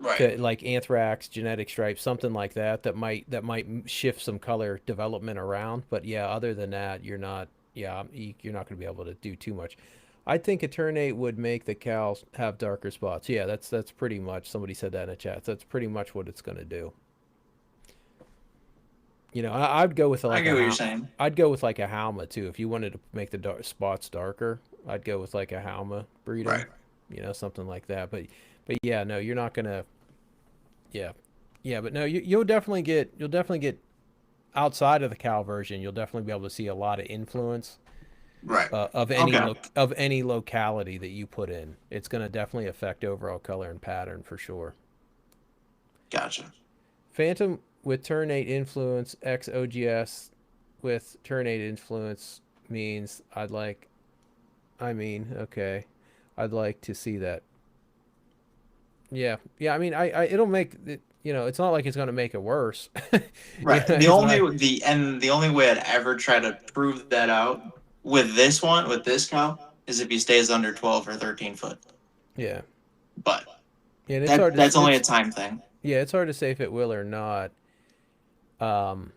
Right. to like anthrax, genetic stripes, something like that. That might shift some color development around. But yeah, other than that, you're not. Yeah, you're not going to be able to do too much. I think a ternate would make the cows have darker spots. Yeah, that's pretty much. Somebody said that in the chat. That's pretty much what it's going to do. I'd go with I like get what you're saying. I'd go with like a Halma too. If you wanted to make the spots darker, I'd go with like a Halma breeding. Right. Something like that. But yeah, no, you're not gonna. Yeah, yeah, but no, you'll definitely get outside of the cow version. You'll definitely be able to see a lot of influence Right. of any Okay. of any locality that you put in. It's gonna definitely affect overall color and pattern for sure. Gotcha. Phantom with ternate influence X OGS with ternate influence means okay. I'd like to see that. Yeah. Yeah, I mean it'll make it, it's not like it's going to make it worse. Right. Yeah, it's not. The only way I'd ever try to prove that out with this cow, is if he stays under 12 or 13 foot. Yeah. But Yeah, and it's hard to that's only a it's time thing. yeah, it's hard to say if it will or not. Um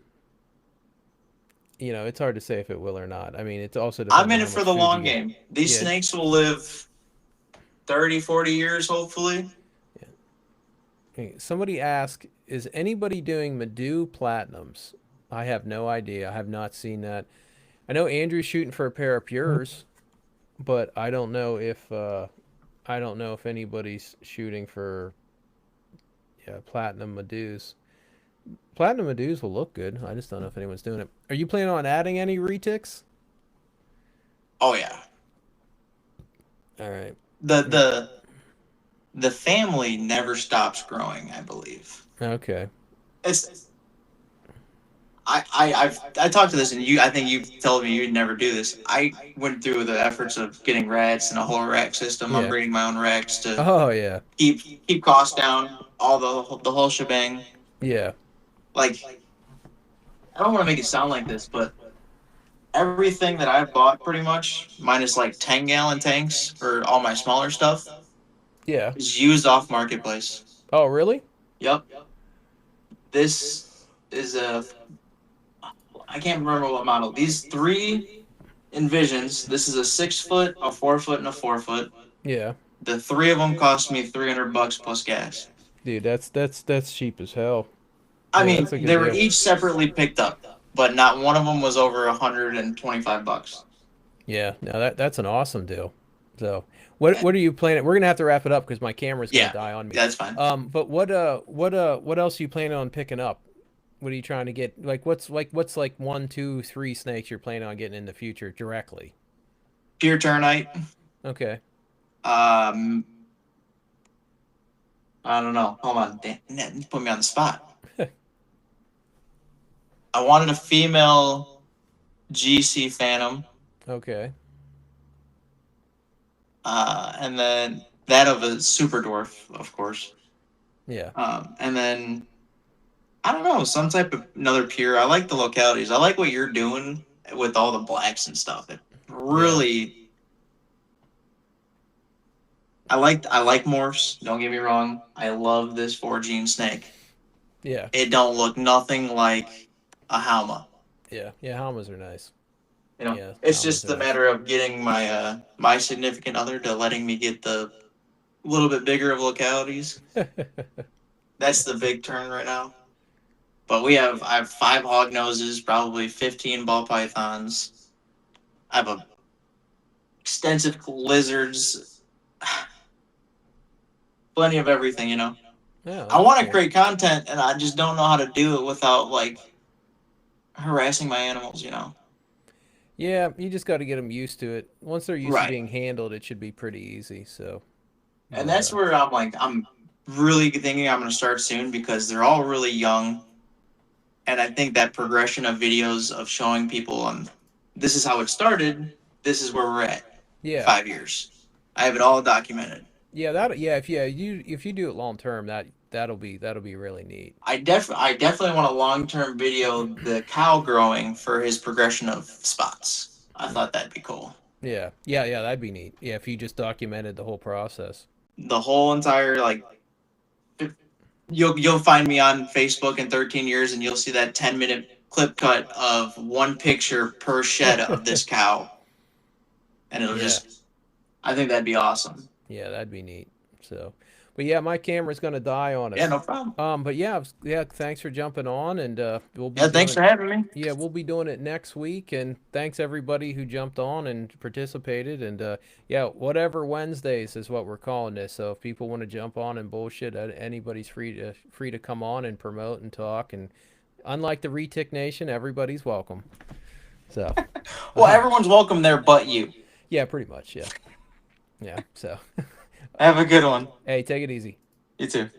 it's hard to say if it will or not. I mean, it also I'm depends on in how it for much the food you long get. game. These Yeah. snakes will live 30, 40 years, hopefully. Okay, somebody asked, is anybody doing Madu Platinums? I have no idea. I have not seen that. I know Andrew's shooting for a pair of Pures, but I don't know if anybody's shooting for Platinum Madus. Platinum Medusa will look good. I just don't know if anyone's doing it. Are you planning on adding any retics? Oh yeah. All right. The family never stops growing, I believe. Okay. It's I talked to this, and I think you've told me you'd never do this. I went through the efforts of getting rats and a whole rack system. I'm Yeah. breeding my own racks to Oh yeah. keep costs down, all the whole shebang. Yeah. Like, I don't want to make it sound like this, but everything that I've bought, pretty much, minus like 10-gallon tanks for all my smaller stuff, Yeah. is used off marketplace. Oh really? Yep. This is I can't remember what model. These three Envisions. This is a 6 foot, a 4 foot, and a 4 foot. Yeah. The three of them cost me $300 plus gas. Dude, that's cheap as hell. I Yeah, mean, that's a good they were deal. each separately picked up, but not one of them was over $125. Yeah. No, that's an awesome deal. So, what are you planning? We're gonna have to wrap it up because my camera's gonna Yeah, die on me. that's fine. But what else are you planning on picking up? What are you trying to get? What's 1, 2, 3 snakes you're planning on getting in the future directly? Pure Turnite. Okay. Um, I don't know. Hold on. Damn, you put me on the spot. I wanted a female GC Phantom, Okay. and then that of a Super Dwarf, of course. Yeah. And then I don't know, some type of another pure. I like the localities. I like what you're doing with all the blacks and stuff. It really. I like morphs. Don't get me wrong. I love this 4 gene snake. Yeah. It don't look nothing like a Halma. Yeah. Yeah. Helmas are nice. You know, Yeah, it's Halmas just are a nice. matter of getting my my significant other to letting me get the little bit bigger of localities. That's the big turn right now. But I have 5 hog noses, probably 15 ball pythons. I have a extensive lizards, plenty of everything. You know, Yeah, I that's want to cool. create content, and I just don't know how to do it without like harassing my animals. You know, Yeah, you just got to get them used to it. Once they're used to right? being handled, it should be pretty easy. So, And but that's where I'm really thinking I'm gonna start soon because they're all really young, and I think that progression of videos of showing people on this is how it started, this is where we're at in yeah, 5 years. I have it all documented. yeah, that yeah, if you do it long term, that'll be really neat. I definitely want a long term video the cow growing for his progression of spots. I thought that'd be cool. Yeah, yeah, yeah, that'd be neat. Yeah, if you just documented the whole process. The whole entire like you'll find me on Facebook in 13 years and you'll see that 10-minute clip cut of one picture per shed of this cow, and it'll Yeah, just I think that'd be awesome. yeah, that'd be neat. So, but yeah, my camera's gonna die on Yeah, us. no problem. But yeah, yeah, thanks for jumping on, and we'll be Yeah, doing thanks for having me. Yeah, we'll be doing it next week, and thanks everybody who jumped on and participated. And yeah, whatever Wednesdays is what we're calling this. So if people want to jump on and bullshit, anybody's free to come on and promote and talk. And unlike the Retic Nation, everybody's welcome. So Well, everyone's welcome there but you. yeah, pretty much. Yeah, yeah. So Have a good one. hey, take it easy. You too.